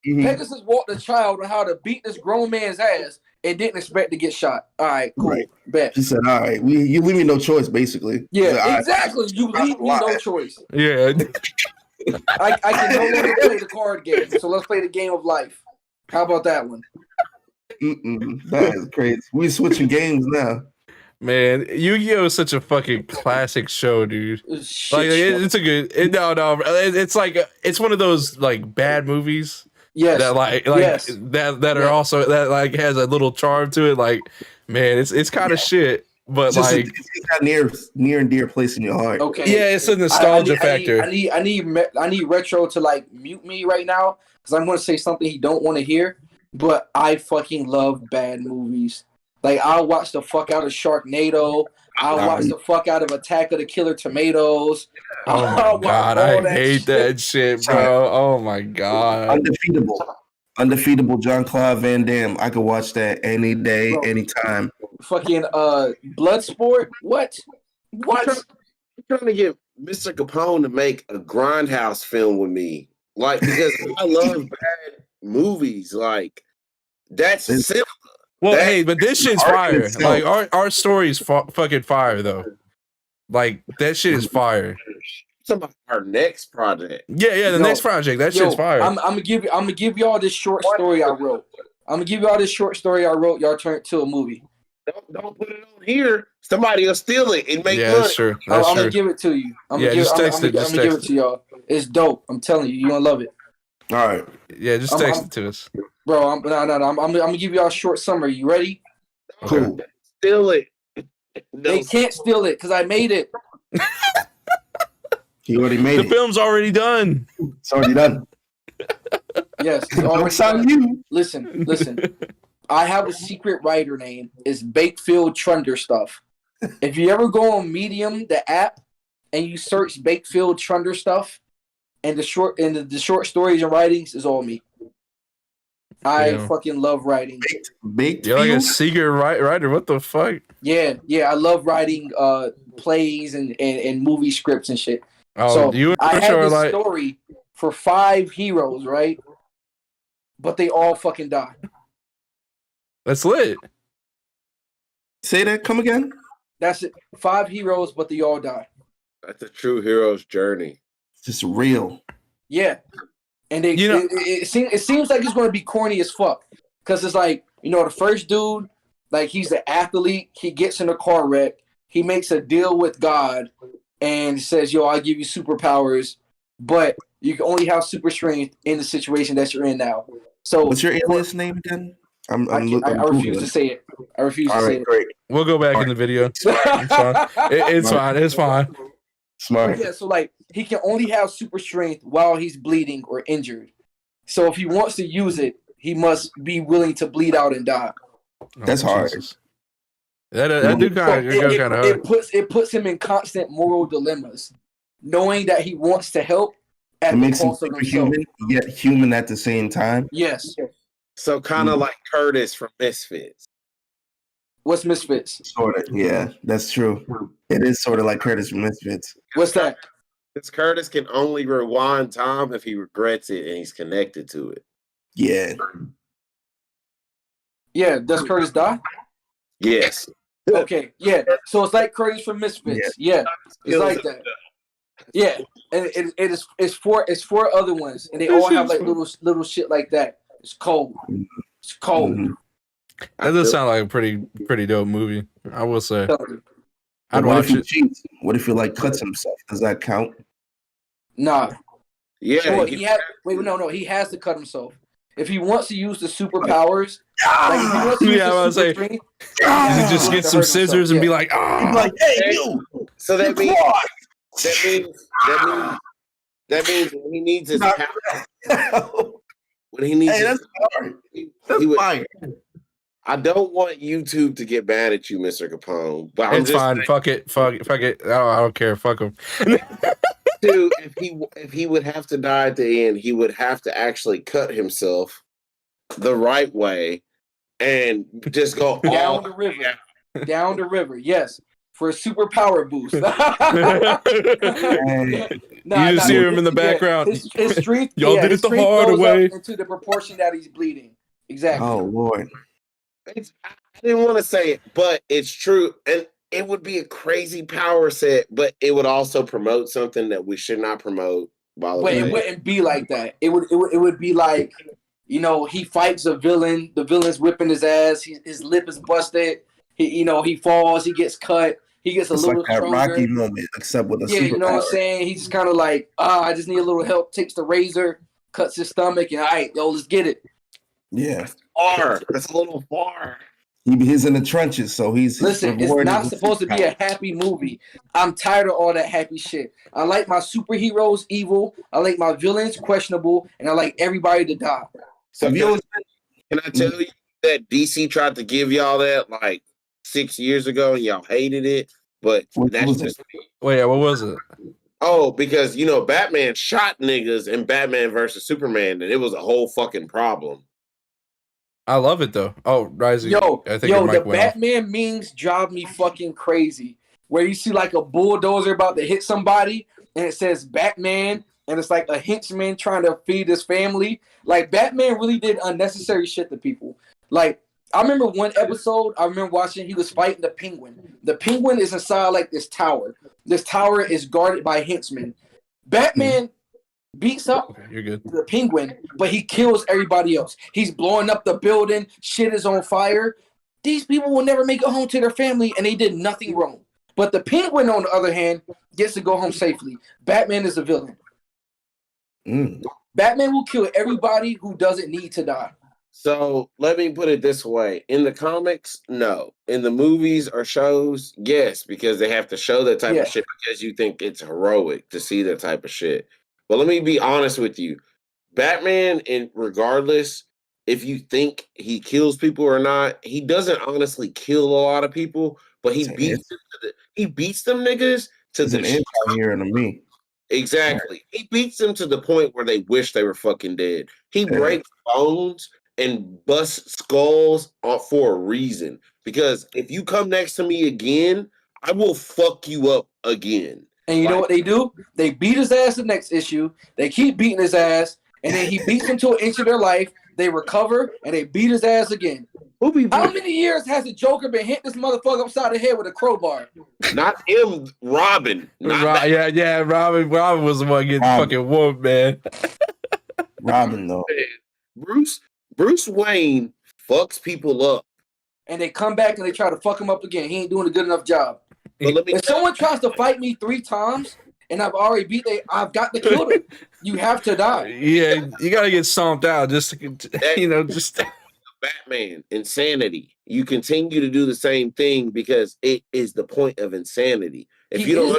Mhm. Pegasus walked the child on how to beat this grown man's ass and didn't expect to get shot. All right, cool, Right. bet. He said, "All right, you leave me no choice, basically." He said, "All Yeah, right." exactly. You leave me no choice. Yeah. I can no longer play the card game. So let's play the game of life. How about that one? That is crazy. We switching games now. Man, Yu-Gi-Oh is such a fucking classic show, dude. Shit Like show. it's a good it's like it's one of those like bad movies Yes. that like Yes. that are also that like has a little charm to it. Like, man, it's kind of shit, but It's just like it's got near and dear place in your heart. Okay. yeah, it's a nostalgia factor. I need Retro to like mute me right now because I'm going to say something he don't want to hear. But I fucking love bad movies. Like I'll watch the fuck out of Sharknado. I'll watch the fuck out of Attack of the Killer Tomatoes. Oh my I'll watch god, all I that hate shit. that shit, bro. Oh my god. Undefeatable Jean-Claude Van Damme. I could watch that any day, Bro. anytime. Fucking Bloodsport. What? What? I'm trying to get Mr. Capone to make a Grindhouse film with me, like because I love bad movies. Like that's simple. Well, That- hey, but this shit's art in fire. itself. Like our story is fucking fire though. Like that shit is fire. Talking about our next project. Yeah, the Yo, next project, that shit's fire. I'm gonna give y'all this short story I wrote. Y'all turn it to a movie. Don't put it on here. Somebody will steal it and make Yeah, money. that's true. I'm That's gonna true. give it to you. I'm Yeah, gonna give, just I'm, text I'm, it, gonna- just I'm gonna give text it to y'all. It's dope. I'm telling you, you're gonna love it, All right. Yeah, just I'm- text I'm- it to us. bro. I'm gonna give y'all a short summary. You ready? Cool. steal it. They can't steal it because I made it. He already made The it. film's already done. It's already done. Yes. It's Don't already sound done. you. Listen. I have a secret writer name. It's Bakefield Trunder Stuff. If you ever go on Medium, the app, and you search Bakefield Trunder Stuff, and the short stories and writings is all me. I fucking love writing. Baked You're like a field? secret writer. What the fuck? Yeah. I love writing plays and movie scripts and shit. Oh, So you I had sure this like story for 5 heroes, right? But they all fucking die. that's lit. Say that. Come again. That's it. 5 heroes, but they all die. That's a true hero's journey. It's just real. Yeah. And they, You know- it seems like it's going to be corny as fuck. Because it's like, the first dude, like he's an athlete. He gets in a car wreck. He makes a deal with God and says, yo, I'll give you superpowers, but you can only have super strength in the situation that you're in now. So What's your alias name again? I refuse to say it. I refuse to All say right, it. great. We'll go back in the video. It's fine. It's fine. It's fine. Smart. Yeah, so like he can only have super strength while he's bleeding or injured. So if he wants to use it, he must be willing to bleed out and die. That's hard. Jesus. That do kind of go kind of hard. It puts him in constant moral dilemmas, knowing that he wants to help at It the makes him cost of himself. superhuman, yet human at the same time. Yes. So kind of like Curtis from Misfits. What's Misfits? Sort of. Yeah, that's true. It is sort of like Curtis from Misfits. What's that? Because Curtis can only rewind time if he regrets it and he's connected to it. Yeah. Yeah, does Curtis die? Yes. Okay, yeah. So it's like Curtis from Misfits. Yeah, it's like that. Yeah, and it's four other ones, and they all have like little shit like that. It's cold. It's cold. Mhm. That does sound like a pretty dope movie. I will say. I'd What watch if he it. cheats? What if he like cuts himself? Does that count? Nah. Yeah. Well, he- no. He has to cut himself. If he wants to use the superpowers, like if he wants to use Yeah, I the was super like, strength, You just get some scissors and be like, He's ah. like, hey, you. So that you means quad. that means when he needs his Not- power, when he needs Hey, his, that's hard. he That's would- fire. I don't want YouTube to get mad at you, Mr. Capone, but I'm It's just fine. saying, Fuck it. I don't care. Fuck him. dude, if he would have to die at the end, he would have to actually cut himself the right way and just go down all the river, down the river. Yes, for a superpower boost. Hey, You just hear him in the background. His strength. Y'all did his it the strength hard goes up way. into the proportion that he's bleeding. Exactly. oh Lord. I didn't want to say it, but it's true. And it would be a crazy power set, but it would also promote something that we should not promote. By the But it way, wouldn't be like that. It would be like, he fights a villain. The villain's whipping his ass. His lip is busted. He falls. He gets cut. He gets a It's little like that stronger. Rocky moment, except with a Yeah, you know what I'm superpower. saying? He's kind of like, I just need a little help. Takes the razor, cuts his stomach, and all right, yo, let's get it. Yeah. far. That's a little far. He's in the trenches, so he's Listen, it's reward not is supposed to be a happy movie. I'm tired of all that happy shit. I like my superheroes evil. I like my villains questionable, and I like everybody to die. So Have you can I tell you that DC tried to give y'all that like 6 years ago and y'all hated it? But What that's was it? just Wait, what was it? oh, because Batman shot niggas in Batman versus Superman, and it was a whole fucking problem. I love it though. Oh, Raisi. I think your the mic went off. Batman memes drive me fucking crazy. Where you see like a bulldozer about to hit somebody, and it says Batman, and it's like a henchman trying to feed his family. Like Batman really did unnecessary shit to people. Like I remember one episode I remember watching. He was fighting the Penguin. The Penguin is inside like this tower. This tower is guarded by henchmen. Batman beats up Okay, you're good. the Penguin, but he kills everybody else. He's blowing up the building. Shit is on fire. These people will never make it home to their family, and they did nothing wrong. But the Penguin, on the other hand, gets to go home safely. Batman is a villain. Mm. Batman will kill everybody who doesn't need to die. So let me put it this way. In the comics, no. In the movies or shows, yes, because they have to show that type Yeah. of shit because you think it's heroic to see that type of shit. But let me be honest with you. Batman, and regardless if you think he kills people or not, he doesn't honestly kill a lot of people, but he beats them niggas to He's an the anti-hero to me. exactly. He beats them to the point where they wish they were fucking dead. He breaks bones and busts skulls for a reason. Because if you come next to me again, I will fuck you up again. And you know what they do? They beat his ass the next issue. They keep beating his ass, and then he beats them to an inch of their life. They recover, and they beat his ass again. How many years has the Joker been hitting this motherfucker upside the head with a crowbar? Not him, Robin. Yeah, Robin was the one getting fucking whooped, man. Robin, though. Bruce Wayne fucks people up. And they come back and they try to fuck him up again. He ain't doing a good enough job. But if someone tries to fight me 3 times and I've already beat I've got to kill them. You have to die. Yeah, you gotta get stomped out just to, Batman, insanity. You continue to do the same thing because it is the point of insanity. If you don't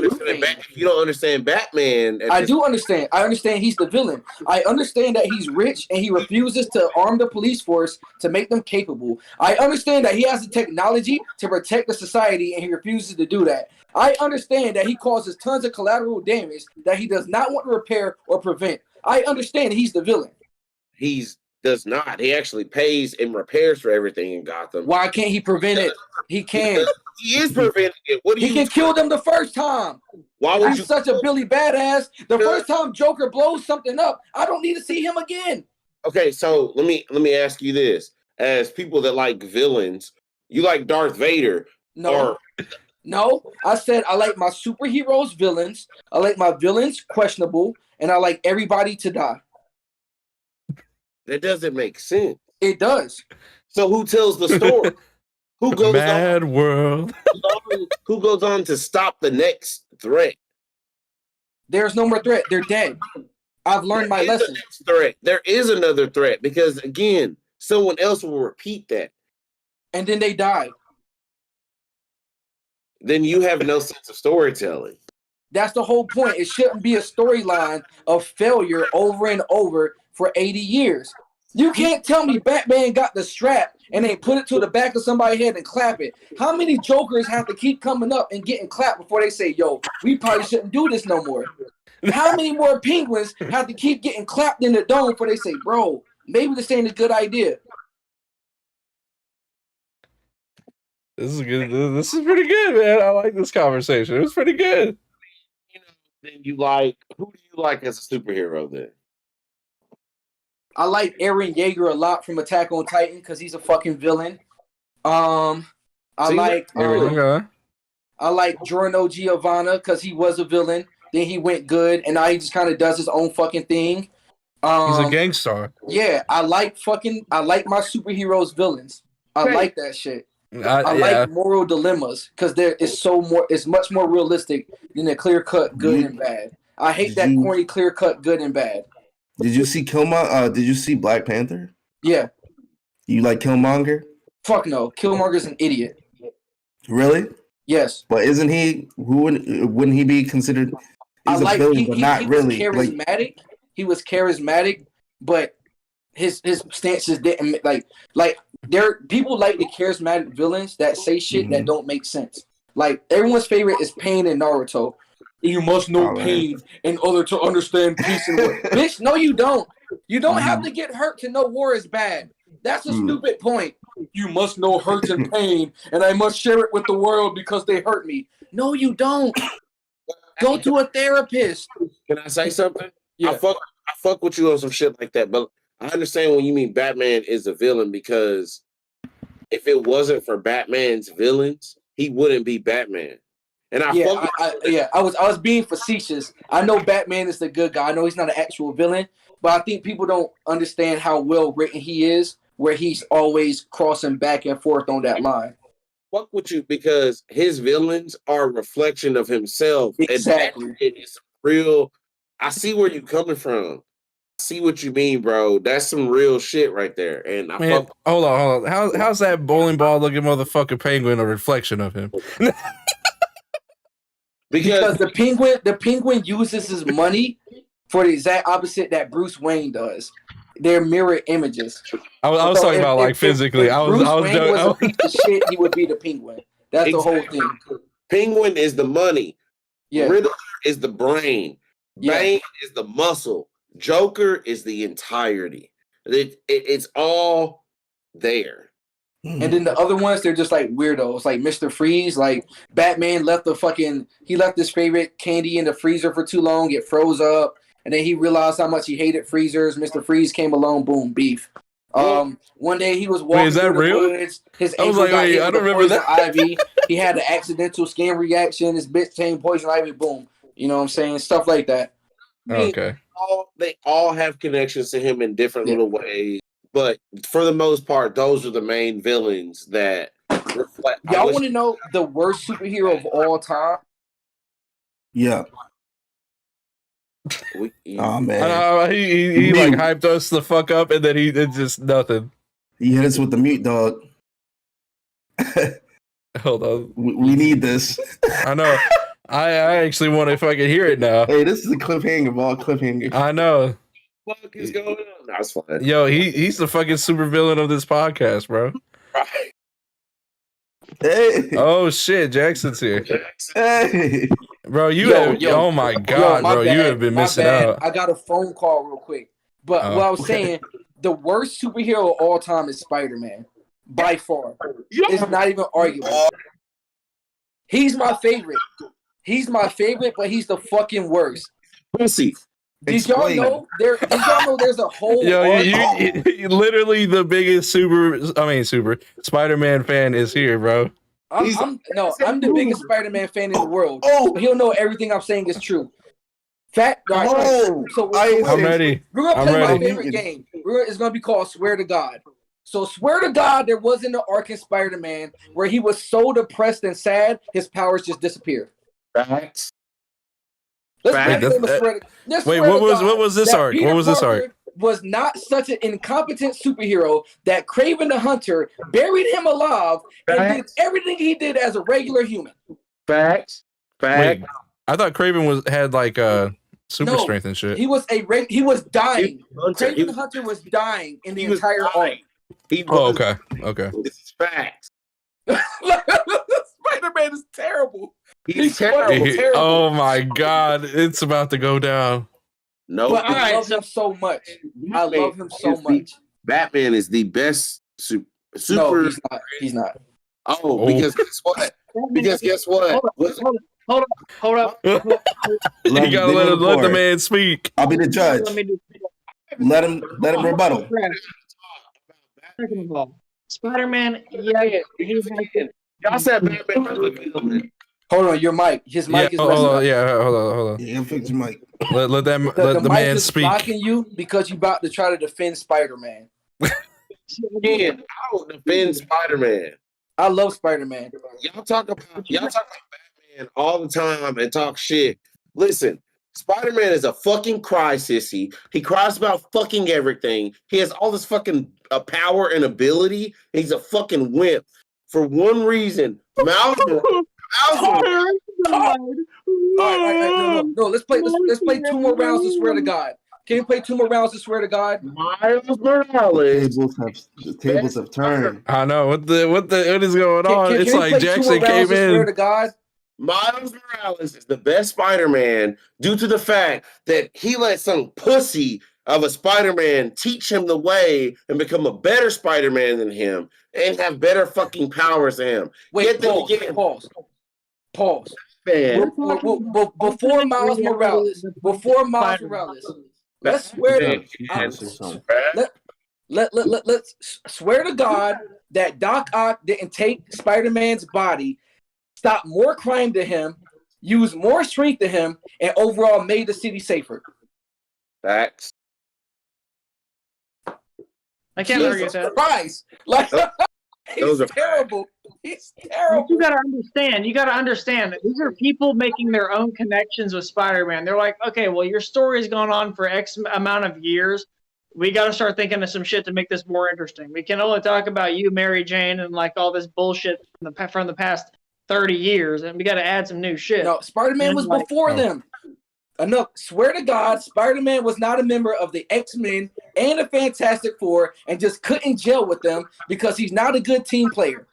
understand Batman, I do understand. I understand he's the villain. I understand that he's rich and he refuses to arm the police force to make them capable. I understand that he has the technology to protect the society and he refuses to do that. I understand that he causes tons of collateral damage that he does not want to repair or prevent. I understand he's the villain. Does not. He actually pays and repairs for everything in Gotham. Why can't he prevent it? He can. He is preventing it. He can kill them the first time. Why would you? Such a Billy badass. The first time Joker blows something up, I don't need to see him again. Okay, so let me ask you this: as people that like villains, you like Darth Vader? No. No, I said I like my superheroes villains. I like my villains questionable, and I like everybody to die. That doesn't make sense. It does. So who tells the story? Who goes Mad world? Who goes on to stop the next threat? There's no more threat. They're dead. I've learned my lesson. Threat. There is another threat because again, someone else will repeat that, and then they die. Then you have no sense of storytelling. That's the whole point. It shouldn't be a storyline of failure over and over for 80 years. You can't tell me Batman got the strap and they put it to the back of somebody's head and clap it. How many Jokers have to keep coming up and getting clapped before they say, yo, we probably shouldn't do this no more? How many more Penguins have to keep getting clapped in the dome before they say, bro, maybe this ain't a good idea? This is good. This is pretty good, man. I like this conversation. It was pretty good. Then who do you like as a superhero then? I like Eren Yeager a lot from Attack on Titan because he's a fucking villain. I like Giorno Giovanna because he was a villain. Then he went good, and now he just kind of does his own fucking thing. He's a gangster. Yeah, I like my superheroes villains. I like that shit. I like moral dilemmas because it's much more realistic than a clear cut good and bad. I hate that corny clear cut good and bad. Did you see Killmonger? Did you see Black Panther? Yeah. You like Killmonger? Fuck no. Killmonger's an idiot. Really? Yes. But isn't he? Wouldn't he be considered? He's a villain, but not really. Charismatic. He was charismatic, but his stances didn't like people like the charismatic villains that say shit that don't make sense. Like everyone's favorite is Pain in Naruto. You must know pain in order to understand peace and war. Bitch, no, you don't. You don't have to get hurt to know war is bad. That's a stupid point. You must know hurt and pain, and I must share it with the world because they hurt me. No, you don't. Go to a therapist. Can I say something? Yeah. I fuck with you on some shit like that, but I understand when you mean Batman is a villain because if it wasn't for Batman's villains, he wouldn't be Batman. And I was being facetious. I know Batman is the good guy. I know he's not an actual villain, but I think people don't understand how well written he is, where he's always crossing back and forth on that line. Fuck with you because his villains are a reflection of himself. Exactly. And it's real. I see where you're coming from, see what you mean, bro. That's some real shit right there. And I Man, fuck hold on. How's that bowling ball looking motherfucking penguin a reflection of him? Because the penguin uses his money for the exact opposite that Bruce Wayne does. They're mirror images. I was talking about like physically. If Bruce Wayne was a piece of shit, he would be the penguin. That's the whole thing. Penguin is the money. Yeah. Riddler is the brain. Yeah. Bane is the muscle. Joker is the entirety. It's all there. And then the other ones, they're just like weirdos, like Mr. Freeze. Like Batman left his favorite candy in the freezer for too long, it froze up, and then he realized how much he hated freezers. Mr. Freeze came along, boom, beef. One day he was walking is that through real? the woods. His ankle got hit with poison ivy. He had an accidental skin reaction. His bitch changed poison ivy, boom. You know what I'm saying? Stuff like that. Okay. They all have connections to him in different little ways. But for the most part, those are the main villains that reflect. Y'all want to know the worst superhero of all time? Yeah. Oh man, he like hyped us the fuck up, and then he did just nothing. He hit us with the mute dog. Hold on, we need this. I know. I actually want to if I can hear it now. Hey, this is a cliffhanger of all cliffhangers. I know. What the fuck is going on? That's fine. Yo, he's the fucking super villain of this podcast, bro. Right. Hey. Oh shit, Jackson's here. Hey. Bro, oh my god, bro, you have been missing out. I got a phone call real quick. But what I was saying, the worst superhero of all time is Spider-Man. By far. It's not even arguable. He's my favorite. He's my favorite, but he's the fucking worst. Pussy. Did y'all know there's a whole you literally the biggest super Spider-Man fan is here, bro. I'm the biggest Spider-Man fan in the world. But he'll know everything I'm saying is true. I'm ready. We're gonna play my favorite game. It's gonna be called Swear to God. So swear to God, there wasn't an arc in Spider-Man where he was so depressed and sad, his powers just disappeared. Facts. Wait, what was this arc? What was this arc? Was not such an incompetent superhero that Kraven the Hunter buried him alive and did everything he did as a regular human. Facts. Wait, I thought Kraven had like super strength and shit. He was dying. Kraven the Hunter was dying in the entire arc. Okay. This is facts. Spider-Man is terrible. He's terrible. Oh my god, it's about to go down. No, but I love him so much. I love him so much. Batman is the best super. No, he's not. Oh, because guess what? Because guess what? Hold up. You gotta let the man speak. I'll be the judge. Let him rebuttal. Second of all, Spider-Man, he's like y'all said Batman. Hold on, your mic. His mic is messing up. Hold on. Yeah, fix your mic. Let the man speak. Blocking you because you about to try to defend Spider-Man. Again, I will defend Spider-Man. I love Spider-Man. Y'all talk about Batman all the time and talk shit. Listen, Spider-Man is a fucking cry sissy. He cries about fucking everything. He has all this fucking power and ability. He's a fucking wimp. For one reason, Miles. No. Let's play 2 more rounds to swear to God. Can you play 2 more rounds to swear to God? Miles Morales. The tables have turned. I know what is going on. It's like Jackson came in. Swear to God. Miles Morales is the best Spider-Man due to the fact that he let some pussy of a Spider-Man teach him the way and become a better Spider-Man than him and have better fucking powers than him. Wait, pause. Man. Before Miles Morales, let's swear to let's swear to God that Doc Ock didn't take Spider-Man's body, stop more crime to him, use more strength to him, and overall made the city safer. Facts. I can't argue that. Christ. Like Those are terrible. He's But terrible. you gotta understand that these are people making their own connections with Spider-Man. They're like, okay, well, your story's gone on for X amount of years. We got to start thinking of some shit to make this more interesting. We can only talk about you, Mary Jane, and like all this bullshit from the past 30 years, and we got to add some new shit. No, Spider-Man was before them. Enough. Swear to God, Spider-Man was not a member of the X-Men and the Fantastic Four and just couldn't gel with them because he's not a good team player.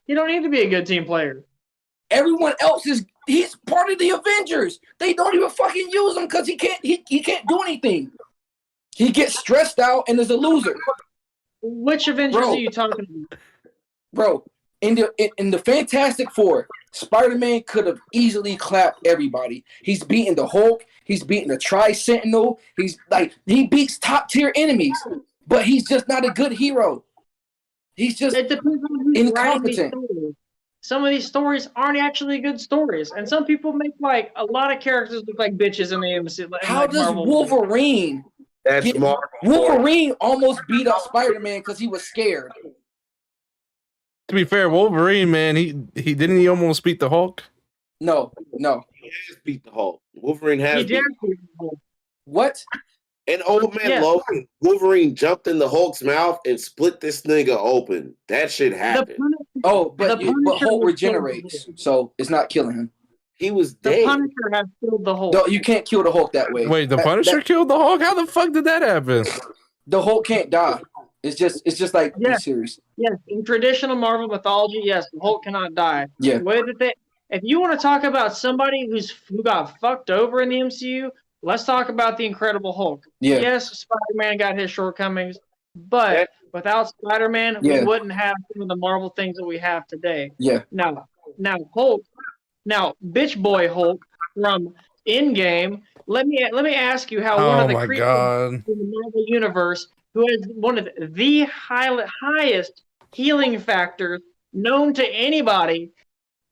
You don't need to be a good team player. Everyone else he's part of the Avengers. They don't even fucking use him because he can't do anything. He gets stressed out and is a loser. Which Avengers are you talking about? Bro, in the Fantastic Four, Spider-Man could have easily clapped everybody. He's beaten the Hulk. He's beaten the Tri-Sentinel. He beats top tier enemies, but he's just not a good hero. He's just It depends on who's incompetent. writing these stories. Some of these stories aren't actually good stories, and some people make like a lot of characters look like bitches in the MCU. How does Wolverine? That's Marvel. Wolverine almost beat up Spider-Man because he was scared. To be fair, Wolverine, man, he didn't he almost beat the Hulk? No. He has beat the Hulk. Wolverine has He beat did. What? And Old Man Yeah. Logan, Wolverine jumped in the Hulk's mouth and split this nigga open. That shit happened. But Punisher Hulk was regenerates, killed. so it's not killing him. He was The dead. Punisher has killed the Hulk. No, you can't kill the Hulk that way. Wait, the Punisher killed the Hulk? How the fuck did that happen? The Hulk can't die. It's just like Yeah. this series. Yes, in traditional Marvel mythology, yes, the Hulk cannot die. Yeah. The way that if you want to talk about somebody who got fucked over in the MCU, let's talk about the Incredible Hulk. Yeah. Yes, Spider-Man got his shortcomings, but without Spider-Man, we wouldn't have some of the Marvel things that we have today. Yeah. Now Hulk, bitch boy Hulk from Endgame. Let me ask you how one of the creatures in the Marvel universe, who has one of the highest healing factors known to anybody,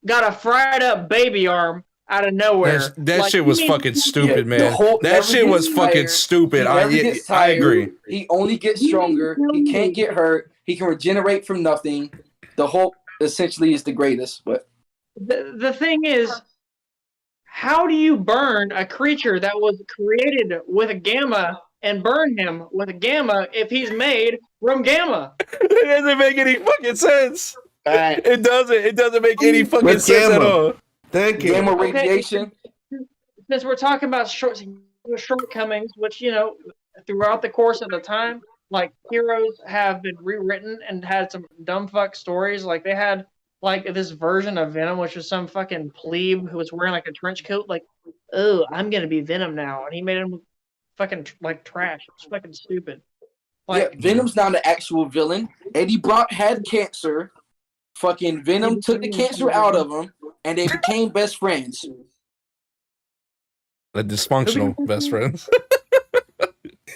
got a fried up baby arm out of nowhere. That shit was fucking stupid, man. That shit was fucking stupid. I agree. He only gets stronger. He can't get hurt. He can regenerate from nothing. The Hulk essentially is the greatest. But the thing is, how do you burn a creature that was created with a gamma and burn him with a gamma if he's made from gamma? It doesn't make any fucking sense. It doesn't make any fucking sense at all. Thank you. Gamma radiation. Since we're talking about shortcomings, which, throughout the course of the time, like, heroes have been rewritten and had some dumb fuck stories. Like, they had like this version of Venom, which was some fucking plebe who was wearing like a trench coat, like, oh, I'm gonna be Venom now, and he made him fucking like trash. It's fucking stupid. Like, Venom's not an actual villain. Eddie Brock had cancer. Fucking Venom took the cancer out of him, and they became best friends. The dysfunctional best friends.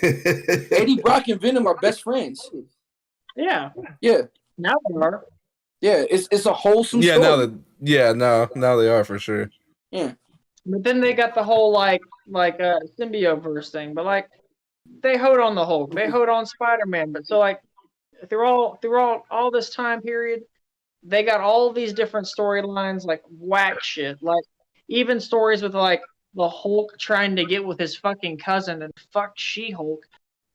Eddie Brock and Venom are best friends. Yeah. Now they are. Yeah, it's a wholesome story. Now they are for sure. Yeah. But then they got the whole like symbioverse thing. But like, they hoed on the Hulk, they hoed on Spider-Man. But so like, through all this time period, they got all these different storylines, like whack shit, like even stories with like the Hulk trying to get with his fucking cousin and fuck She-Hulk.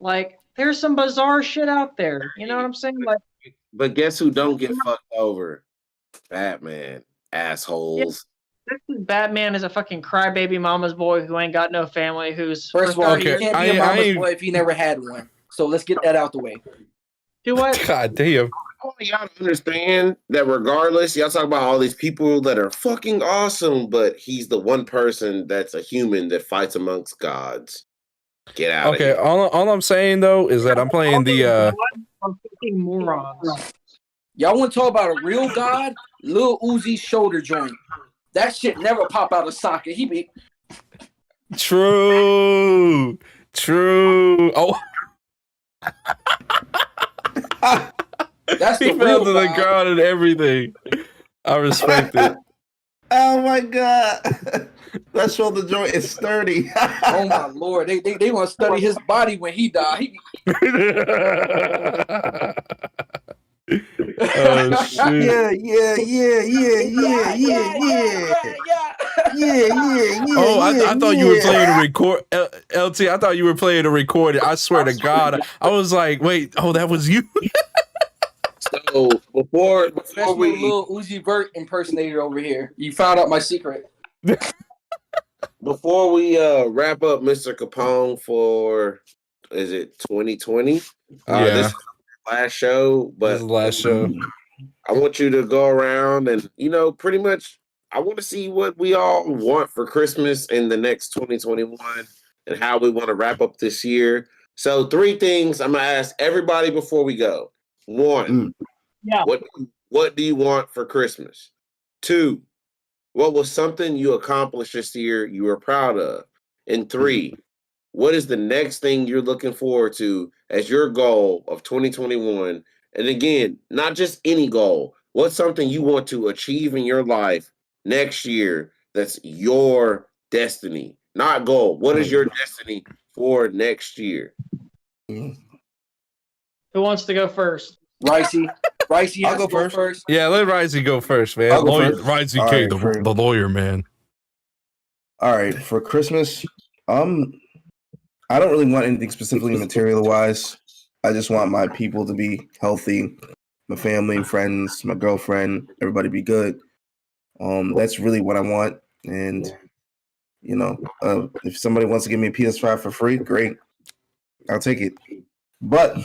Like, there's some bizarre shit out there. You know what I'm saying? Like, but guess who don't get fucked over? Batman. Assholes. Yeah. Batman is a fucking crybaby mama's boy who ain't got no family. Who's first of all, he can't be a mama's boy if he never had one. So let's get that out the way. Do what? God damn. I want y'all to understand that regardless, y'all talk about all these people that are fucking awesome, but he's the one person that's a human that fights amongst gods. Get out of here. Okay, all I'm saying though is that I'm playing the fucking morons. Y'all want to talk about a real god? Lil Uzi's shoulder joint. That shit never pop out of socket. He be true. Oh. That's he fell to the ground and everything. I respect it. Oh my god. That shoulder joint is sturdy. Oh my lord, they want to study his body when he died. Oh shit! Oh, I thought you were playing a record, LT. I thought you were playing a recording. I swear to God, I was like, wait, oh, that was you. So before Professional we Lil Uzi Vert impersonator over here. You found out my secret. before we wrap up, Mr. Capone, for is it 2020? Yeah. This is the last show, This but is the last show. I want you to go around and pretty much I want to see what we all want for Christmas in the next 2021 and how we want to wrap up this year. So 3 things I'm gonna ask everybody before we go. 1, Yeah. what do you want for Christmas? 2, what was something you accomplished this year you were proud of? And 3, what is the next thing you're looking forward to as your goal of 2021? And again, not just any goal. What's something you want to achieve in your life next year that's your destiny, not goal? What is your destiny for next year? Who wants to go first? Raisi has I'll to go go first. first. Yeah, let Risey go first, man. I'll go Lawyer, first. Risey All K, right, the lawyer, man. All right, for Christmas, I don't really want anything specifically material wise. I just want my people to be healthy, my family, friends, my girlfriend, everybody be good. That's really what I want. And if somebody wants to give me a PS5 for free, great, I'll take it. But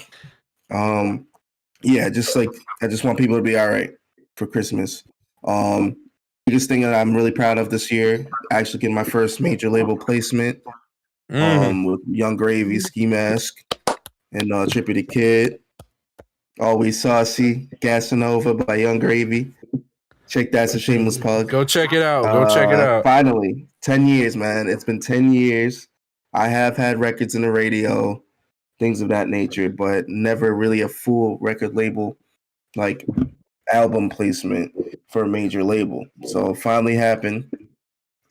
yeah, just like I just want people to be all right for Christmas. Biggest thing that I'm really proud of this year, actually getting my first major label placement. With Young Gravy, Ski Mask, and Trippy the Kid. Always Saucy, Gasanova by Young Gravy. Check that's a shameless plug. Go check it out. Go check it out. Finally, 10 years, man. It's been 10 years. I have had records in the radio, things of that nature, but never really a full record label, like album placement for a major label. So it finally happened,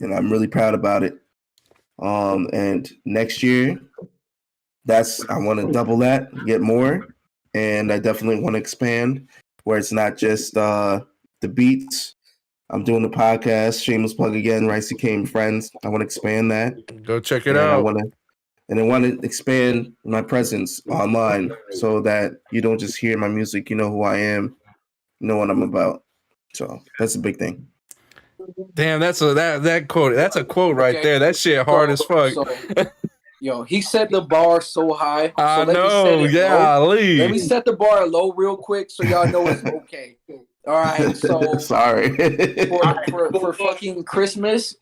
and I'm really proud about it. And next year, I want to double that, get more, and I definitely want to expand where it's not just the beats. I'm doing the podcast, shameless plug again, Raisi Came Friends. I want to expand that. Go check it and out. I want to expand my presence online so that you don't just hear my music, you know who I am, you know what I'm about. So that's a big thing. Damn, that quote. That's a quote right Okay. there. That shit hard as fuck. Yo, he set the bar so high. So I let me know. set it Yeah, low. Let me Lee. set the bar low real quick so y'all know it's okay. All right, so Sorry. for fucking Christmas,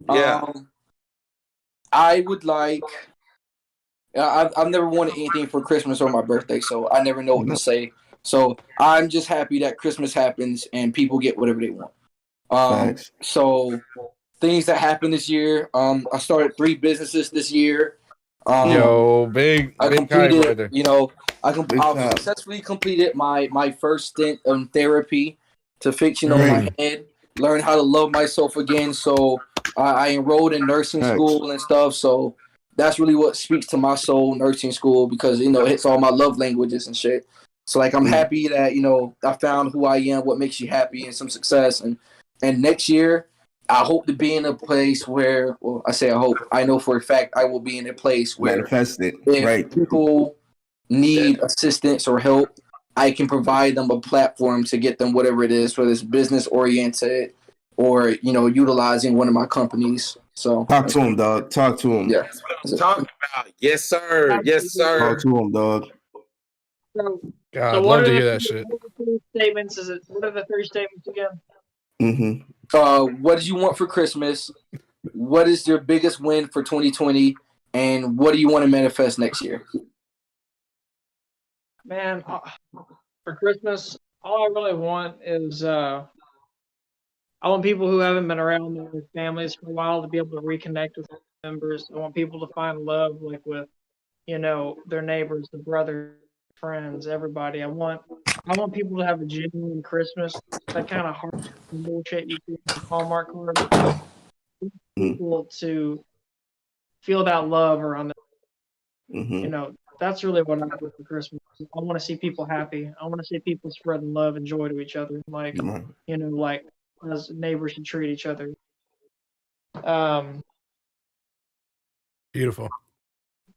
Yeah. I would like. I've never wanted anything for Christmas or my birthday, so I never know what to say. So I'm just happy that Christmas happens and people get whatever they want. Thanks. So things that happened this year. I started 3 businesses this year. Yo, big I guy completed, right there. I successfully completed my first stint in therapy to fix, my head, learn how to love myself again. So I enrolled in nursing school and stuff. So that's really what speaks to my soul, nursing school, because, it hits all my love languages and shit. So I'm happy that, I found who I am, what makes you happy, and some success. And next year, I hope to be in a place where, I say I hope, I know for a fact I will be in a place where Manifest it. if Right. people need assistance or help, I can provide them a platform to get them whatever it is, whether it's business oriented or, utilizing one of my companies. So Talk to him, dog. Talk to him. yeah. Talking about. Yes, sir. Yes, sir. Talk to him, dog. So God, I'd what love are to the hear that shit. what are the 3 statements? What are the 3 statements again? Mm-hmm. What did you want for Christmas? What is your biggest win for 2020? And what do you want to manifest next year? Man, for Christmas, all I really want is I want people who haven't been around their families for a while to be able to reconnect with members. I want people to find love, like with, their neighbors, the brothers, friends, everybody. I want people to have a genuine Christmas. That kind of hard bullshit you see in Hallmark cards. people to feel that love around them. You know, that's really what I do for Christmas. I want to see people happy. I want to see people spreading love and joy to each other. Like, you know, like as neighbors should treat each other. Beautiful.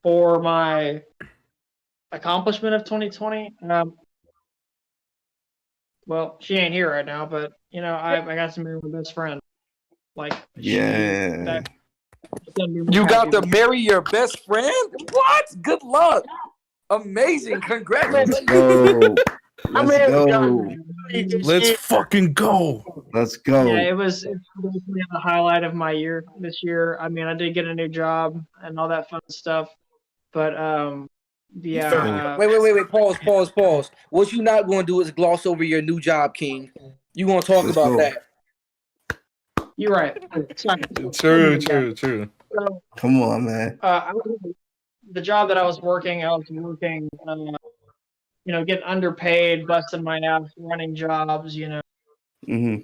For my accomplishment of 2020, well, she ain't here right now, but you know, I got to marry my best friend. Like, Yeah. You got to marry your best friend? What? Good luck. Amazing. Congratulations. Let's go. Let's fucking go. Let's go. Yeah, it's definitely the highlight of my year this year. I mean, I did get a new job and all that fun stuff, but yeah. Wait. Pause. What you not going to do is gloss over your new job, King. You going to talk Let's about go. that? You're right. Sorry. True. So, Come on, man. the job that I was working, you know, getting underpaid, busting my ass, running jobs, you know,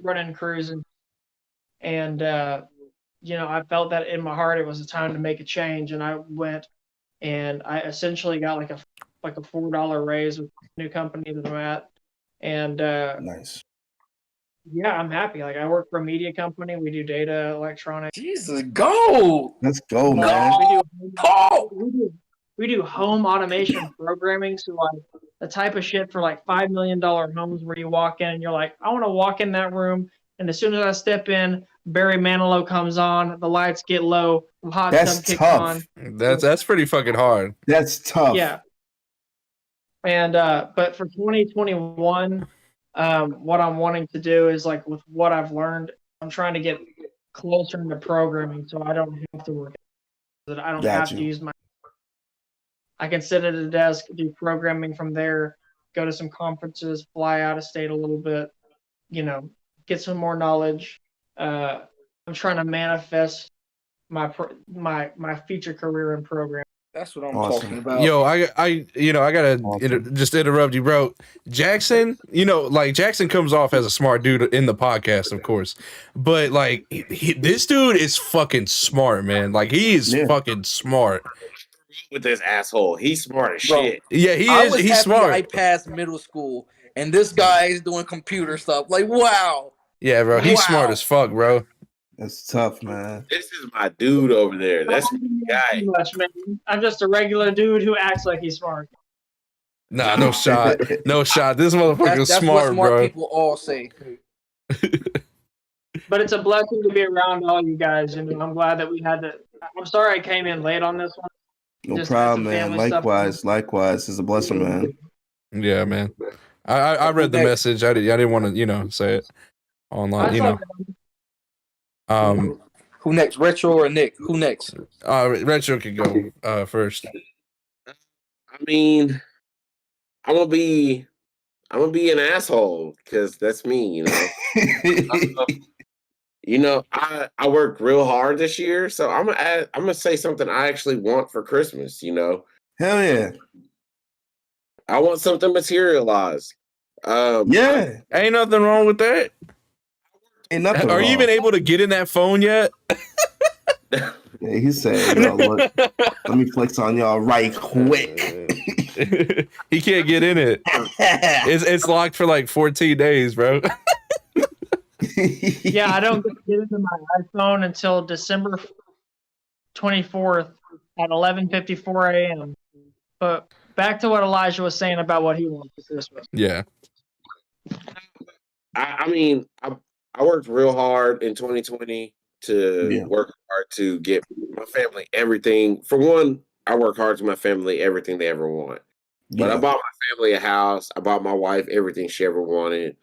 running crews, and you know, I felt that in my heart it was a time to make a change, and I went and I essentially got like a $4 raise with the new company that I'm at, and Nice. yeah, I'm happy. Like I work for a media company. We do data electronics. Jesus, go. Let's go, man. We do home automation programming. So like the type of shit for like $5 million homes where you walk in and you're like, I want to walk in that room. And as soon as I step in, Barry Manilow comes on, the lights get low, the hot tub kicks on. That's pretty fucking hard. That's tough. Yeah. And but for 2021, what I'm wanting to do is like with what I've learned, I'm trying to get closer into programming so I don't have to work. That I don't have to use my. I can sit at a desk, do programming from there, go to some conferences, fly out of state a little bit, you know, get some more knowledge. I'm trying to manifest my future career in programming. That's what I'm talking about. Yo, I gotta just interrupt you, bro. Jackson, you know, like Jackson comes off as a smart dude in the podcast, of course, but like this dude is fucking smart, man. Like he is fucking smart. With this asshole, he's smart as shit. Yeah, he's smart. I passed middle school, and this guy is doing computer stuff. Like, wow. Yeah, bro, he's smart as fuck, bro. That's tough, man. This is my dude over there. That's my guy. Much, man. I'm just a regular dude who acts like he's smart. Nah, no shot. No shot. This motherfucker's That's smart, what smart bro. people all say. But it's a blessing to be around all you guys, and I'm glad that we had to. I'm sorry I came in late on this one. No Just problem, had some man. family stuff. Likewise. It's a blessing, man. Yeah, man. I read the message. I didn't want to, you know, say it online, you know. Who next? Retro or Nick? Who next? Retro could go first. I mean, I'm gonna be an asshole because that's me, you know. You know, I worked real hard this year, so I'm gonna say something I actually want for Christmas. You know, Hell yeah. I want something materialized. Yeah. Ain't nothing wrong with that. Ain't nothing Are wrong. you even able to get in that phone yet? Yeah, he said, "Yo, look, let me flex on y'all right quick." He can't get in it. It's locked for like 14 days, bro. Yeah, I don't get into my iPhone until December 24th at 11:54 a.m. But back to what Elijah was saying about what he wants for Christmas. Yeah. I mean, I worked real hard in 2020 to work hard to get my family everything. For one, I work hard to my family everything they ever want. But I bought my family a house. I bought my wife everything she ever wanted.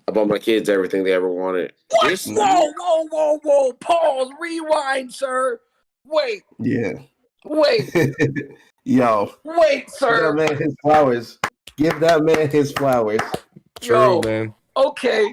I bought my kids everything they ever wanted. What? Whoa. Pause. Rewind, sir. Wait. Yeah. Wait. Yo. Wait, sir. Give that man his flowers. Give that man his flowers. True, man. Okay.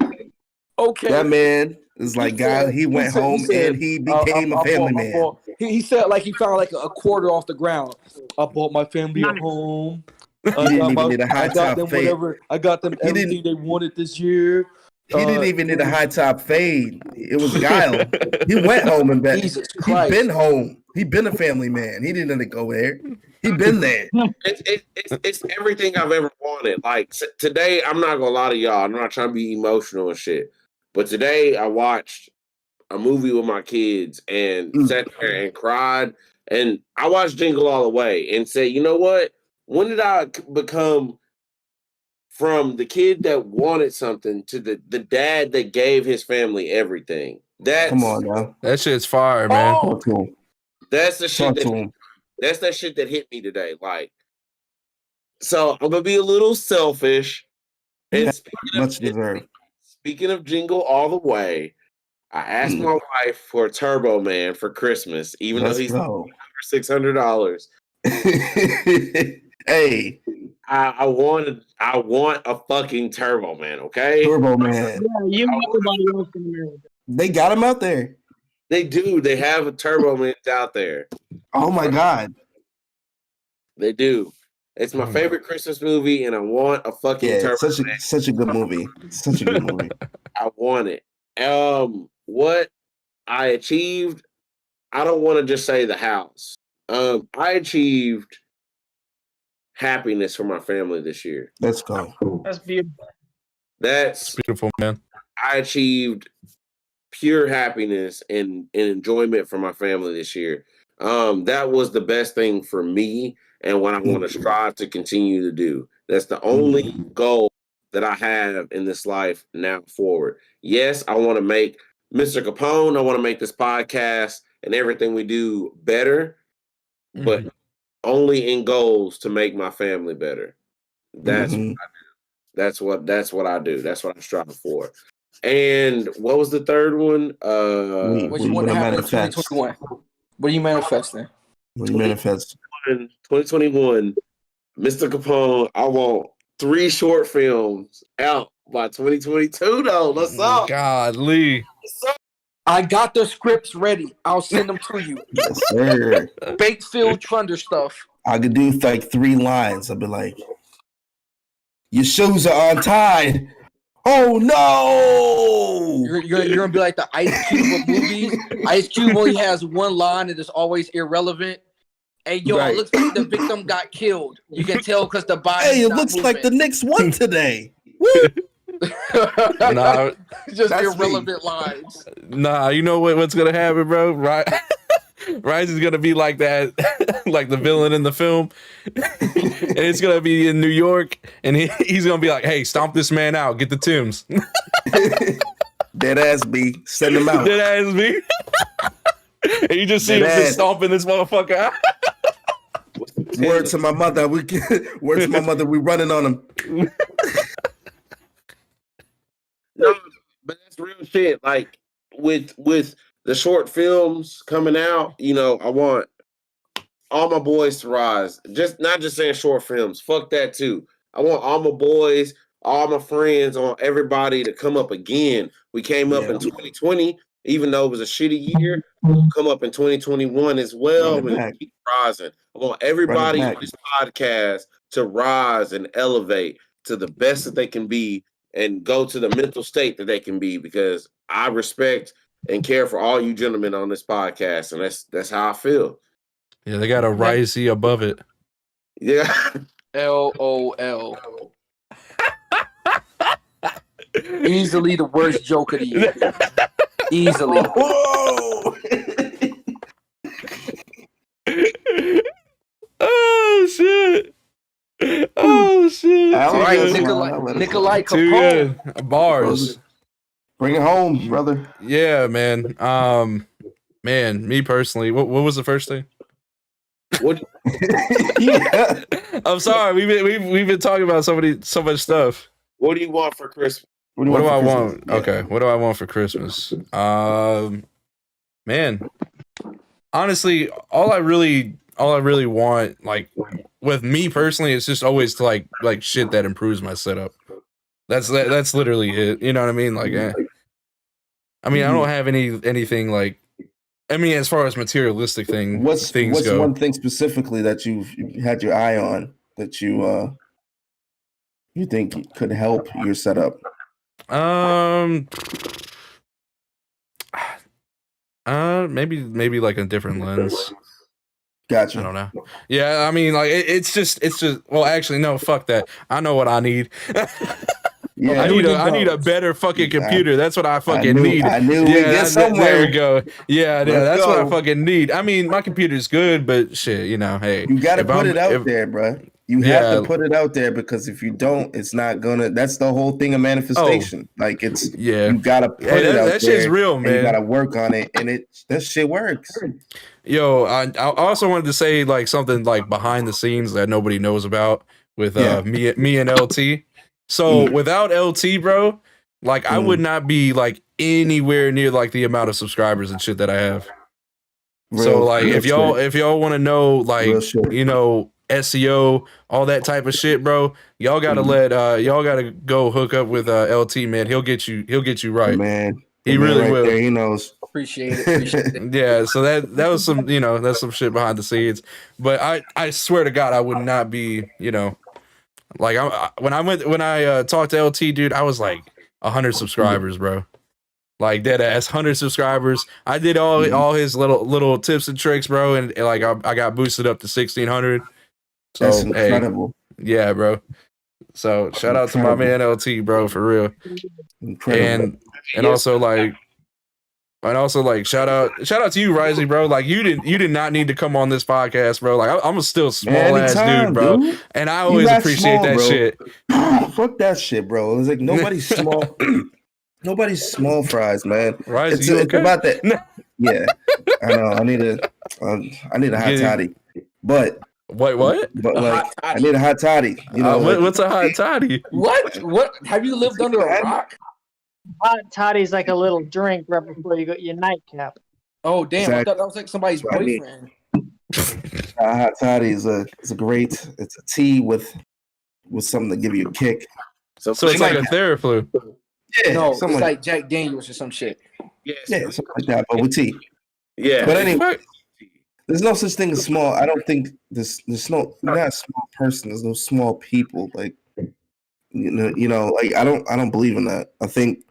That man is like, he went home and he became a family man. He said like he found like a quarter off the ground. I bought my family a home. He didn't even need a high top fade. I got them everything they wanted this year. He didn't even need a high top fade. It was guile. He went home and bet. Jesus He Christ. been home. He been a family man. He didn't need to go there. He been there. It's everything I've ever wanted. Like today, I'm not gonna lie to y'all. I'm not trying to be emotional and shit. But today, I watched a movie with my kids and sat there and cried. And I watched Jingle All the Way and said, you know what? When did I become from the kid that wanted something to the dad that gave his family everything? Come on now. That shit's fire, man. Talk to him. That's the shit Talk to him. that's that shit that hit me today. Like, so I'm gonna be a little selfish. And Much deserved. speaking of Jingle All the Way, I asked my wife for a Turbo Man for Christmas, even though he's over $600. Hey, I want a fucking Turbo Man, okay? Turbo Man. Yeah, you and everybody else in America. They got him out there. They do. They have a Turbo Man out there. Oh my God. They do. It's my favorite Christmas movie, and I want a fucking Turbo Man. Such a good movie. Such a good movie. I want it. What I achieved, I don't want to just say the house. I achieved happiness for my family this year. Let's go. That's beautiful. That's Beautiful, man. I achieved pure happiness and enjoyment for my family this year. That was the best thing for me and what I want to strive to continue to do. That's the only goal that I have in this life now forward. Yes, I want to make Mr. Capone, I want to make this podcast and everything we do better, but only in goals to make my family better. That's what I do. That's what I do. That's what I strive for. And what was the third one? What you want to happen in 2021? What are you manifesting? What do you manifest? In 2021, Mr. Capone, I want 3 short films out by 2022, though. Let's up. Godly. I got the scripts ready. I'll send them to you. Yes, sir. Bakefield Trunder stuff. I could do like 3 lines. I'd be like, your shoes are untied. Oh no! You're gonna be like the Ice Cube of movies. Ice Cube only has one line that is always irrelevant. Hey, yo, Right. it looks like the victim got killed. You can tell because the body. Hey, it looks like the Knicks won today. Woo! Nah, just That's irrelevant lines. nah. You know what's gonna happen, bro? Right. Rice is gonna be like that, like the villain in the film, and it's gonna be in New York, and he's gonna be like, "Hey, stomp this man out, get the Timbs." Dead ass B, send him out. That ass me. And you just see him just stomping this motherfucker out. Word to my mother, we running on him. No, but that's real shit. Like with the short films coming out, you know, I want all my boys to rise. Not just saying short films. Fuck that too. I want all my boys, all my friends, on everybody to come up again. We came up in 2020, even though it was a shitty year. We'll come up in 2021 as well and keep rising. I want everybody on this podcast to rise and elevate to the best that they can be and go to the mental state that they can be, because I respect and care for all you gentlemen on this podcast, and that's how I feel. Yeah, they got a Raisi above it. Yeah. LOL. Easily the worst joke of the year. Easily. Whoa! Oh shit! Oh shit! All right, good. Nikolai Too Capone. good. Bars. Bring it home, brother. Yeah, man. Man, me personally, what was the first thing? What? Yeah. I'm sorry, we've been talking about so much stuff. What do you want for Christmas? What do I want? Yeah. Okay, what do I want for Christmas? Man, honestly, all I really want, like, with me personally, it's just always to like shit that improves my setup. That's literally it. You know what I mean? Like, I mean, I don't have anything like. I mean, as far as materialistic things What's go. one thing specifically that you've had your eye on that you think could help your setup? Maybe like a different lens. Gotcha. I don't know. Yeah, I mean, like it's just. Well, actually, no. Fuck that. I know what I need. Yeah, I need a better fucking computer. That's what I fucking need. I knew we get somewhere. There we go. Yeah, Let's that's what I go. fucking need. I mean, my computer's good, but shit, hey, You got to put it out there, bro. You have to put it out there because if you don't, it's not gonna. That's the whole thing of manifestation. Like it's you got to put it out there. That shit's real, man. You got to work on it, and that shit works. Yo, I also wanted to say like something like behind the scenes that nobody knows about with me and LT. So without LT, bro, like I would not be like anywhere near like the amount of subscribers and shit that I have. So like if y'all want to know like SEO, all that type of shit, bro, y'all gotta y'all gotta go hook up with LT, man. He'll get you right. Man. He really will. There, he knows. Appreciate it. Yeah, so that was some that's some shit behind the scenes. But I swear to God, I would not be like when I talked to LT, dude, I was like 100 subscribers, bro. Like dead ass 100 subscribers. I did all his little tips and tricks, bro, and like I got boosted up to 1600. So that's incredible. Hey, yeah, bro. So shout out to my man LT, bro, for real. Incredible. And also like shout out to you, Raisi, bro. Like you did not need to come on this podcast, bro. Like I'm a still small ass dude, bro. Dude. And I always appreciate small, that bro. Shit. Fuck that shit, bro. It's like nobody's small. Nobody's small fries, man. Raisi, it's about that. Yeah, I know. I need a hot toddy, but. What? But like, I need a hot toddy. You know, what's a hot toddy? What? Have you lived under a rock? Hot toddy's like a little drink right before you get your nightcap. Oh damn! Exactly. I thought that was like somebody's boyfriend. Hot toddy is a great. It's a tea with something to give you a kick. So it's like a Theraflu. Yeah, no, it's like Jack Daniels or some shit. Yeah, something like that, but with tea. Yeah, but anyway. There's no such thing as small. I don't think there's no. You're not a small person. There's no small people. Like you know. Like I don't believe in that. I think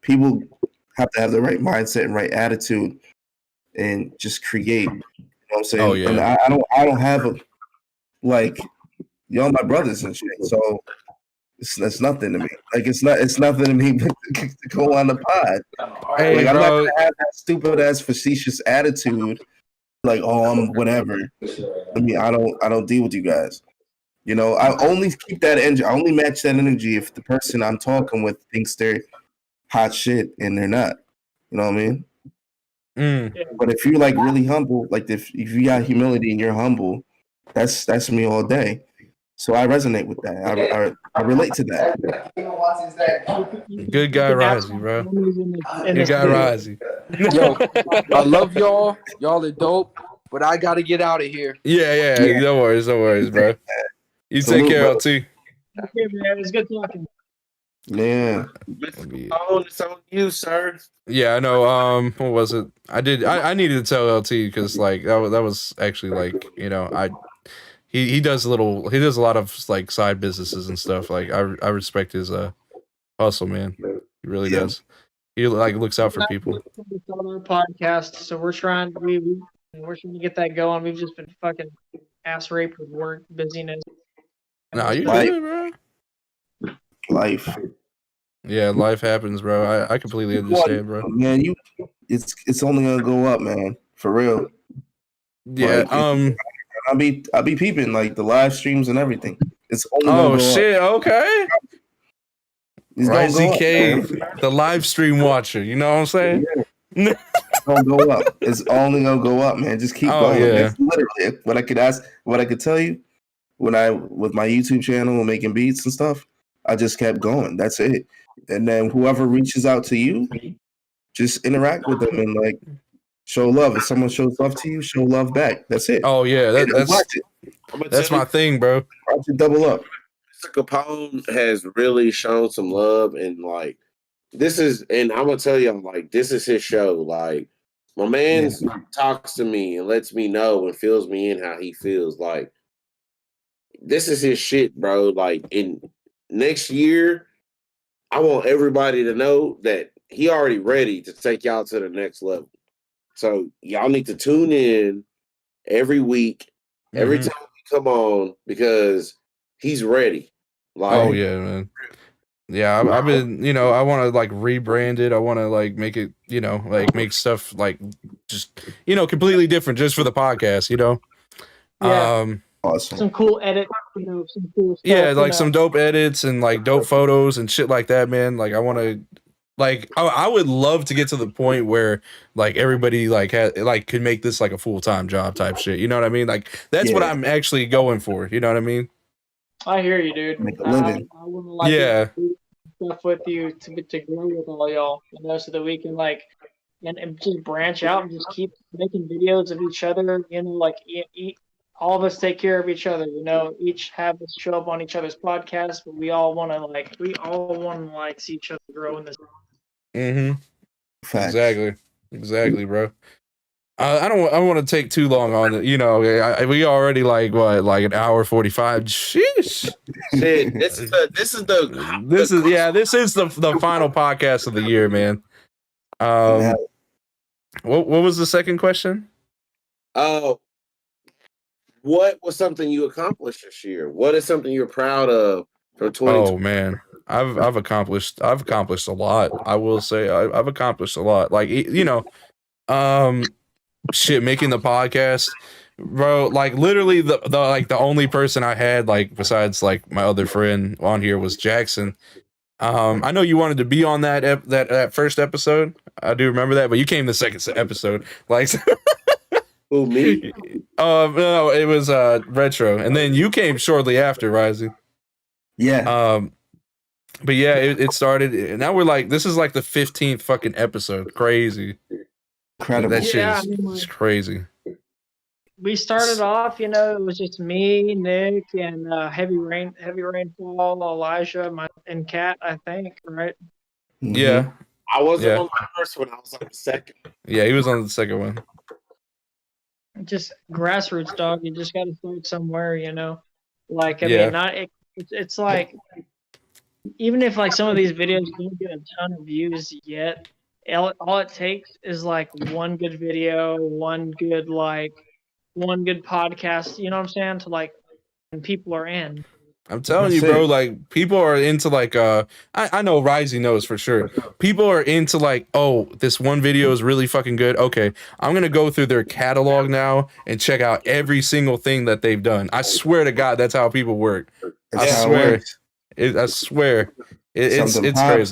people have to have the right mindset and right attitude, and just create. You know what I'm saying? Oh yeah. And I don't have a like y'all my brothers and shit. So that's nothing to me. Like it's nothing to me to go on the pod. Hey, like, bro. I'm not gonna have that stupid ass facetious attitude. Like, oh, I'm whatever. I mean, I don't deal with you guys. You know, I only keep that energy. I only match that energy if the person I'm talking with thinks they're hot shit and they're not. You know what I mean? But if you're like really humble, like if you got humility and you're humble, that's me all day. So I resonate with that. I relate to that. Good guy, Raisi, bro. Good guy, Raisi. Yo, I love y'all. Y'all are dope. But I gotta get out of here. Yeah. No worries, bro. You take care, LT. Okay, man. It's good talking. Yeah. It's on you, sir. Yeah, I know. What was it? I needed to tell LT because like that was actually like he does a lot of like side businesses and stuff. Like I respect his hustle, man. He really does. He like looks out for people. Podcast, so we're trying to get that going. We've just been fucking ass raped with work, busyness. Nah, you good, bro. Life. Yeah, life happens, bro. I completely understand, bro. Man, it's only gonna go up, man. For real. Yeah. I'll be peeping like the live streams and everything. It's only gonna go shit. up. Okay. Raisi K, the live stream watcher. You know what I'm saying? Yeah. It's gonna go up. It's only gonna go up, man. Just keep going. Yeah. That's literally what I could tell you with my YouTube channel and making beats and stuff. I just kept going. That's it. And then whoever reaches out to you, just interact with them and like show love. If someone shows love to you, show love back. That's it. Oh yeah, that's my thing, bro. Watch it double up. Mr. Capone has really shown some love, and like and I'm gonna tell you, like this is his show. Like my man talks to me and lets me know and fills me in how he feels. Like this is his shit, bro. Like in next year, I want everybody to know that he already ready to take y'all to the next level. So y'all need to tune in every week, every time we come on, because he's ready. Like, Oh yeah, man. Yeah, I've been, I want to like rebrand it. I want to like make it, like make stuff like just, completely different just for the podcast, Yeah. Awesome. Some cool edits, some cool stuff. Yeah, like some dope edits and like dope photos and shit like that, man. Like I want to, like I would love to get to the point where like everybody like could make this like a full-time job type shit. You know what I mean? Like that's what I'm actually going for. You know what I mean? I hear you, dude. Make a living. I wouldn't like to do stuff with you to grow with all y'all, so that we can like and just branch out and just keep making videos of each other. Like all of us take care of each other. Each have us show up on each other's podcasts, but we all want to see each other grow in this. Facts. Exactly, bro. I don't want to take too long on it. We already like an hour 45. Sheesh. Shit, this is the final podcast of the year, man. What was the second question? What was something you accomplished this year? What is something you're proud of from 2020? Oh man, I've accomplished a lot. I will say I've accomplished a lot. Like shit, making the podcast, bro. Like literally the only person I had like besides like my other friend on here was Jackson. I know you wanted to be on that first episode. I do remember that, but you came the second episode. Like, who, me? No, it was Retro, and then you came shortly after, Raisi. Yeah. But yeah, it started, and now we're like, this is like the 15th fucking episode. Crazy. Incredible. That shit is crazy. We started off, it was just me, Nick, and Heavy Rainfall, Elijah, and Kat, I think, right? Mm-hmm. Yeah. I wasn't on the first one. I was on the second. Yeah, he was on the second one. Just grassroots, dog. You just got to start somewhere, Like, I mean, it's like, even if like some of these videos don't get a ton of views yet, all it takes is like one good video, one good podcast, you know what I'm saying? To like, and people are in. I'm telling you, bro, like people are into like I know Raisi knows for sure. People are into like, oh, this one video is really fucking good. Okay, I'm gonna go through their catalog now and check out every single thing that they've done. I swear to God, that's how people work. I swear. It's crazy.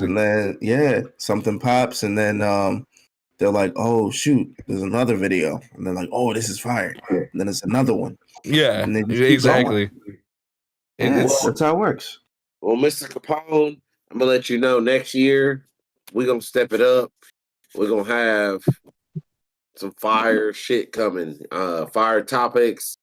And then something pops, and then they're like, oh shoot, there's another video, and they're like, oh, this is fire, and then it's another one. Yeah, and then exactly. That's how it works. Well, Mr. Capone, I'm gonna let you know next year we're gonna step it up. We're gonna have some fire shit coming, fire topics,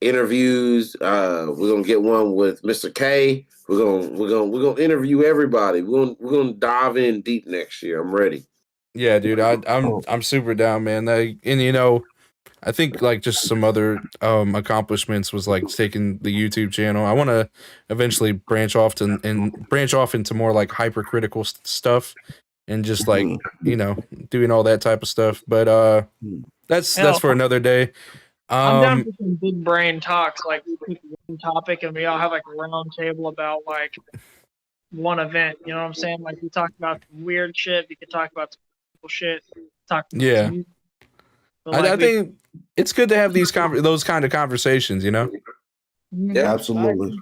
interviews. We're gonna get one with Mr. K. We're gonna interview everybody. We're gonna dive in deep next year. I'm ready. Yeah, dude, I'm super down, man. I think like just some other accomplishments was like taking the YouTube channel. I want to eventually branch off into more like hypercritical stuff and just like doing all that type of stuff. But that's for another day. I'm down for some big brain talks. Like we pick one topic and we all have like a round table about like one event. You know what I'm saying? Like we talk about weird shit. We could talk about cool shit. Yeah. I think it's good to have those kind of conversations, Yeah, absolutely.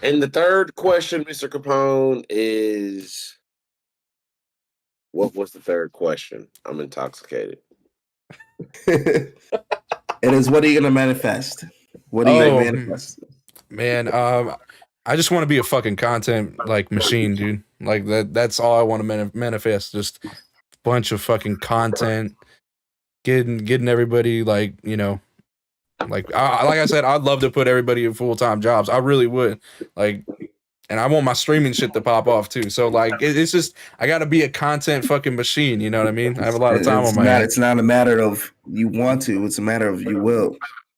And the third question, Mr. Capone, is what was the third question? I'm intoxicated. It is, what are you gonna manifest? What are you gonna manifest? Man, I just want to be a fucking content like machine, dude. Like that's all I want to manifest. Just a bunch of fucking content. Getting everybody like like I said, I'd love to put everybody in full-time jobs. I really would, like, and I want my streaming shit to pop off too. So like it's just I got to be a content fucking machine. You know what I mean? I have a lot of time on my hands. It's not a matter of you want to. It's a matter of you will.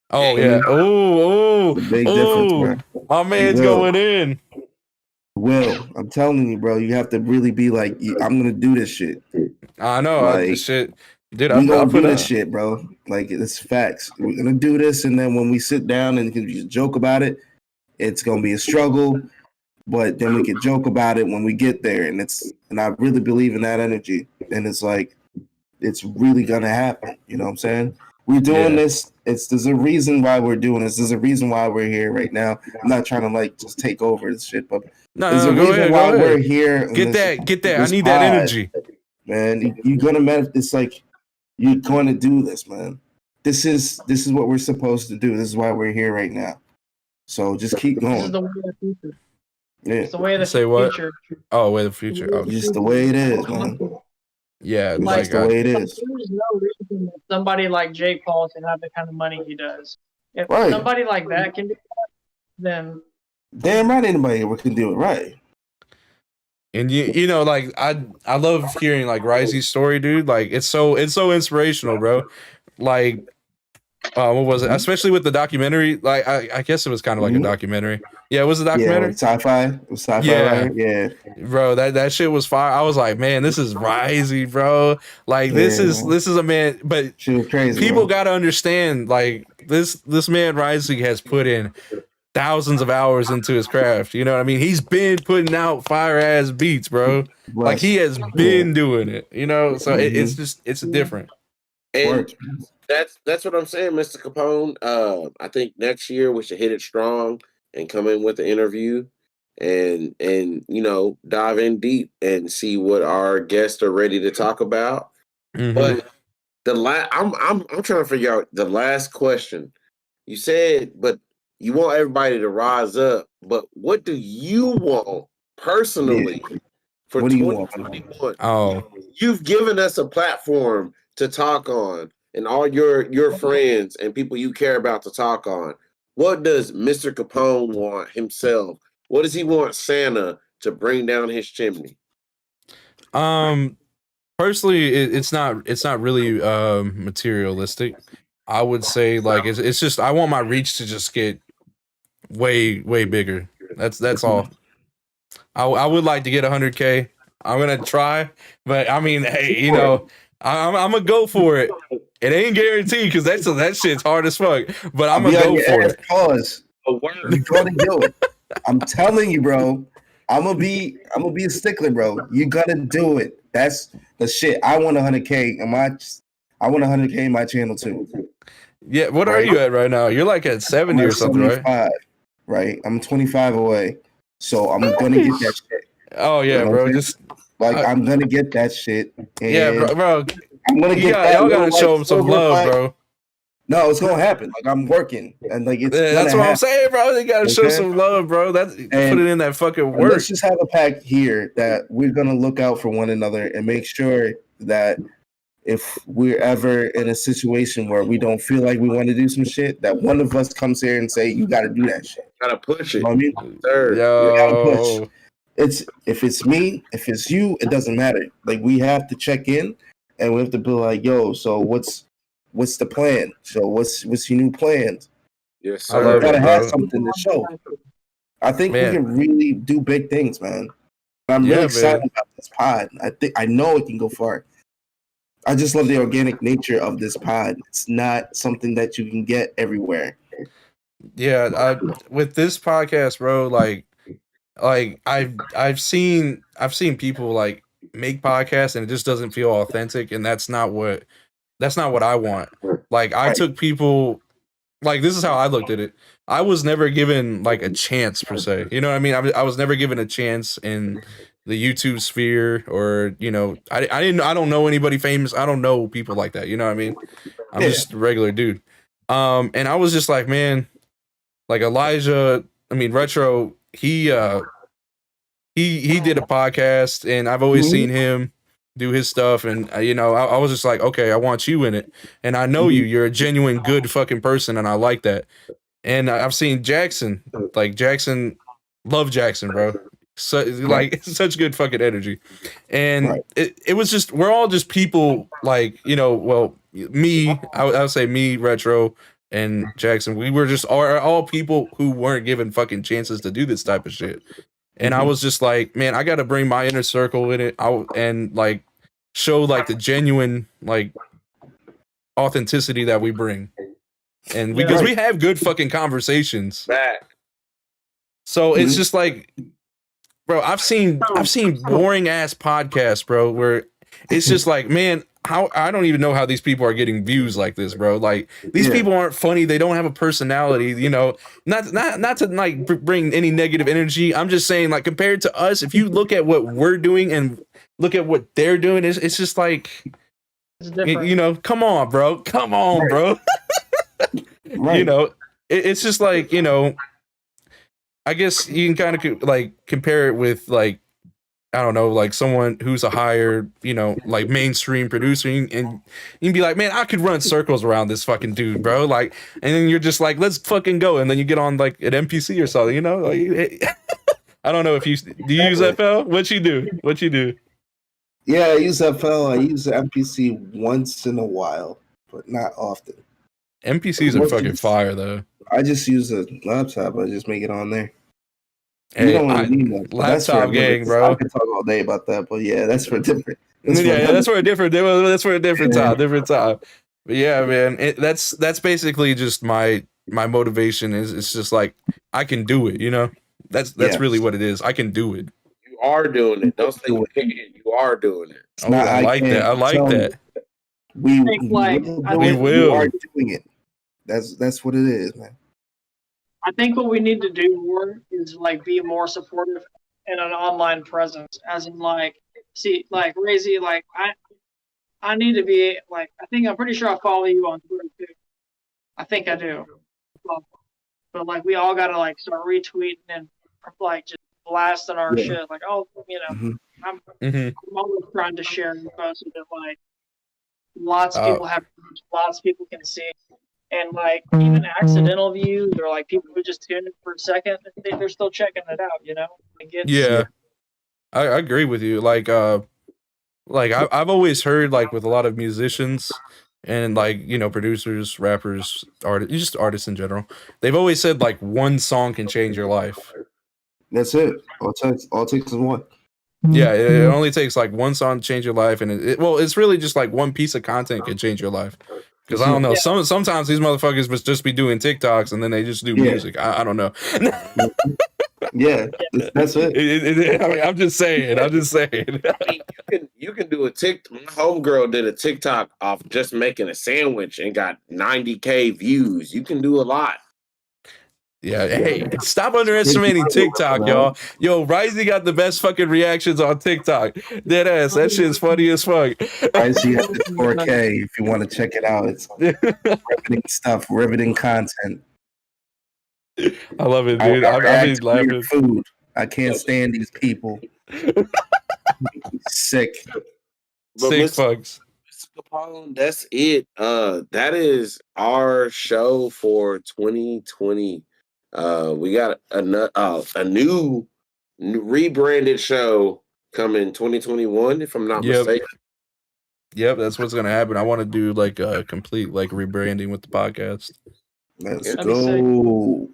Oh yeah. Oh, big difference, man. My man's going in. Will, I'm telling you, bro, you have to really be like, I'm gonna do this shit. I know. Like, Shit. Dude, we I gonna put do up. this shit, bro. Like, it's facts. We're gonna do this, and then when we sit down and can just joke about it, it's gonna be a struggle. But then we can joke about it when we get there, and I really believe in that energy. And it's like, it's really gonna happen. You know what I'm saying? We're doing this. There's a reason why we're doing this. There's a reason why we're here right now. I'm not trying to like just take over this shit, but there's a reason why we're here. Get that. I need that energy, man. You're gonna it's like you're going to do this, man. This is what we're supposed to do. This is why we're here right now. So just keep going. This is the way of the future. Yeah. It's the way of the Say what? future. Oh, way of the future. Oh, Just the way it is, man. yeah, Like, Just the way it is. There's no reason that somebody like Jake Paul can have the kind of money he does. If Right. somebody like that can do that, then Damn right, anybody can do it right. and you know, like I love hearing like Raisi's story, dude. Like it's so inspirational, bro. Like, what was it? Especially with the documentary. Like I guess it was kind of like a documentary. Yeah, it was a documentary. Yeah, sci-fi. It was sci-fi, Yeah. right? Yeah. Bro, that shit was fire. I was like, man, this is Raisi, bro. Like this is a man, but Shit was crazy. people bro. gotta understand, like this man Raisi has put in thousands of hours into his craft. You know what I mean? He's been putting out fire ass beats, bro. Like he has been doing it, you know. So it's different. And Work. that's what I'm saying, Mr. Capone. I think next year we should hit it strong and come in with the interview and you know, dive in deep and see what our guests are ready to talk about. But I'm trying to figure out the last question. You said, but you want everybody to rise up. But what do you want personally for What do you want? 2021? Oh, You've given us a platform to talk on, and all your friends and people you care about to talk on. What does Mr. Capone want himself? What does he want Santa to bring down his chimney? Personally, it's not really materialistic. I would say like it's just I want my reach to just get way bigger. That's all. I would like to get 100K. I'm gonna try, but I mean, hey, you know, I'm gonna go for it. It ain't guaranteed because that shit's hard as fuck. But I'm gonna go for it. Pause. You're gonna do it. I'm telling you, bro. I'm gonna be a stickler, bro. You gotta do it. That's the shit. I want 100K in my channel too. Yeah, what are you at right now? You're like at 70 or something, right? Right. I'm 25 away, so I'm gonna get that shit. Oh yeah, You know bro. Just like I'm gonna get that shit. yeah, bro. I'm gonna get that. Y'all gotta show him some love, bro. No, it's gonna happen. Like I'm working, and like it's. That's what I'm saying, bro. You gotta show some love, bro. Put it in that fucking work. Let's just have a pact here that we're gonna look out for one another and make sure that if we're ever in a situation where we don't feel like we want to do some shit, that one of us comes here and say, "You got to do that shit." Gotta push it. You know what I mean? Third. You gotta Yo, push. If it's me, if it's you, it doesn't matter. Like we have to check in, and we have to be like, "Yo, so what's the plan? So what's your new plans?" Yes, I sir. love We gotta it, have bro. something to show. I think Man. we can really do big things, man. I'm Yeah, really excited man. about this pod. I know it can go far. I just love the organic nature of this pod. It's not something that you can get everywhere. Yeah, with this podcast, bro, like I've seen people like make podcasts and it just doesn't feel authentic, and that's not what I want. Like I took people, like this is how I looked at it. I was never given like a chance per se. You know what I mean? I was never given a chance in the YouTube sphere, or you know, I don't know anybody famous. I don't know people like that. You know what I mean? I'm just a regular dude. And I was just like, man, like Elijah. I mean, Retro. He did a podcast, and I've always seen him do his stuff, and you know, I was just like, okay, I want you in it, and I know you're a genuine good fucking person, and I like that. And I've seen Jackson, like Jackson, love Jackson, bro. So like such good fucking energy, and it was just, we're all just people, like, you know, well, me, I would say me, Retro, and Jackson, we were just all people who weren't given fucking chances to do this type of shit. And I was just like, man, I got to bring my inner circle in it, and like show like the genuine like authenticity that we bring, and because we have good fucking conversations. So it's just like, bro, I've seen boring ass podcasts, bro, where it's just like, man, how I don't even know how these people are getting views like this, bro. Like these people aren't funny. They don't have a personality, you know. Not to like bring any negative energy. I'm just saying, like, compared to us, if you look at what we're doing and look at what they're doing, it's just like, you know, come on, bro. Come on, bro. You know, it's just like, you know, I guess you can kind of like compare it with like, I don't know, like someone who's a higher, you know, like mainstream producer, and you can be like, man, I could run circles around this fucking dude, bro. Like, and then you're just like, let's fucking go, and then you get on like an NPC or something, you know? Like, I don't know if you use FL. What you do? Yeah, I use FL. I use MPC once in a while, but not often. NPCs are fucking fire though. I just use a laptop. I just make it on there. Hey, you don't want to need that. Laptop gang, bro. I can talk all day about that, but yeah, that's for different. That's for a different time. Different time. But yeah, man, that's basically just my motivation. It's just like I can do it. You know, that's really what it is. I can do it. You are doing it. Don't say you are doing it. Oh, I like that. I like that. We will. are doing it. That's what it is, man. I think what we need to do more is like be more supportive in an online presence, as in like, see, like Raisi, like I need to be like, I'm pretty sure I follow you on Twitter too. I think I do. But like we all gotta like start retweeting and like just blasting our shit. Like, oh, you know, I'm always trying to share info so that like lots of people have, lots of people can see. And like even accidental views or like people who just tune in for a second, they're still checking it out, you know? I agree with you. Like I've always heard like with a lot of musicians and like, you know, producers, rappers, artists, just artists in general, they've always said like one song can change your life. That's it. All it takes is one. Yeah, it only takes like one song to change your life, and it's really just like one piece of content can change your life. Because I don't know, sometimes these motherfuckers must just be doing TikToks and then they just do music. I don't know. Yeah, that's it. I mean, I'm just saying. I mean, you can do a TikTok. My homegirl did a TikTok off just making a sandwich and got 90K views. You can do a lot. Yeah, hey, stop underestimating TikTok, y'all. Yo, Raisi got the best fucking reactions on TikTok. Deadass, that shit's funny as fuck. Raisi has the 4K if you want to check it out. It's riveting stuff, riveting content. I love it, dude. I've been laughing. Food. I can't stand these people. Sick. Sick fucks. Capone, that's it. That is our show for 2020. We got a new rebranded show coming 2021, if I'm not mistaken. Yep, that's what's gonna happen. I want to do like a complete like rebranding with the podcast. Let's go.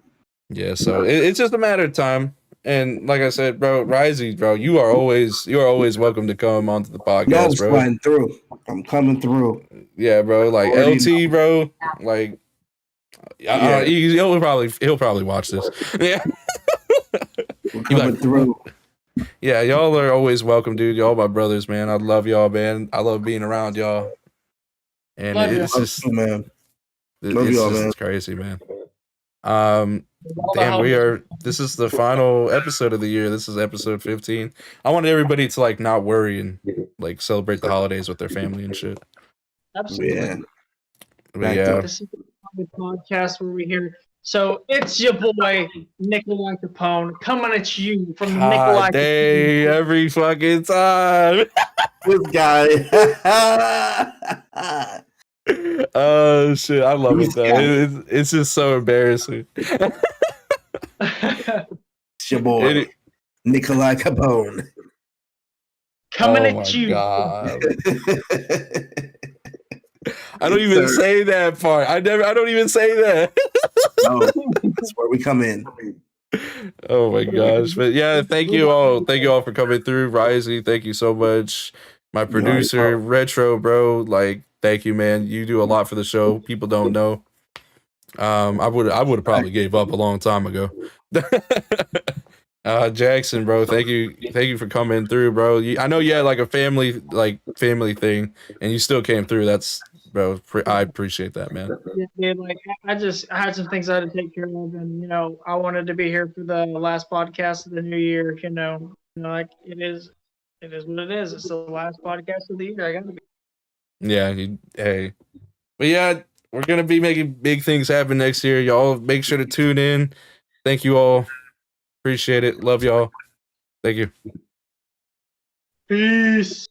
Yeah, so it's just a matter of time. And like I said, bro, Raisi, bro, you are always welcome to come onto the podcast, bro. I'm through. I'm coming through. Yeah, bro. Like LT, bro. Like, he'll probably watch this. Yeah, we're coming through. Yeah, y'all are always welcome, dude. Y'all my brothers, man. I love y'all, man. I love being around y'all. And it's just, man. It's crazy, man. Damn, this is the final episode of the year. This is episode 15. I want everybody to like not worry and like celebrate the holidays with their family and shit. Absolutely. Yeah. But yeah. This is the podcast where we hear. So it's your boy Nikolai Capone coming at you from the Nikolai Capone. Every fucking time. This guy. Oh shit, I love it though. It's just so embarrassing. It's your boy Nikolai Capone coming at you. God. I don't even say that part. I don't even say that. No, that's where we come in. Oh my gosh. But yeah, thank you all. Thank you all for coming through. Raisi, thank you so much. My producer, Retro, bro. Like, thank you, man. You do a lot for the show. People don't know. I would have probably gave up a long time ago. Jackson, bro, thank you for coming through, bro. I know you had like a family thing, and you still came through. That's, bro, I appreciate that, man. Yeah, dude, like I had some things I had to take care of, and I wanted to be here for the last podcast of the new year. Like it is what it is. It's the last podcast of the year. I got to be. Yeah, hey, but yeah, we're gonna be making big things happen next year. Y'all make sure to tune in. Thank you all. Appreciate it. Love y'all. Thank you. Peace.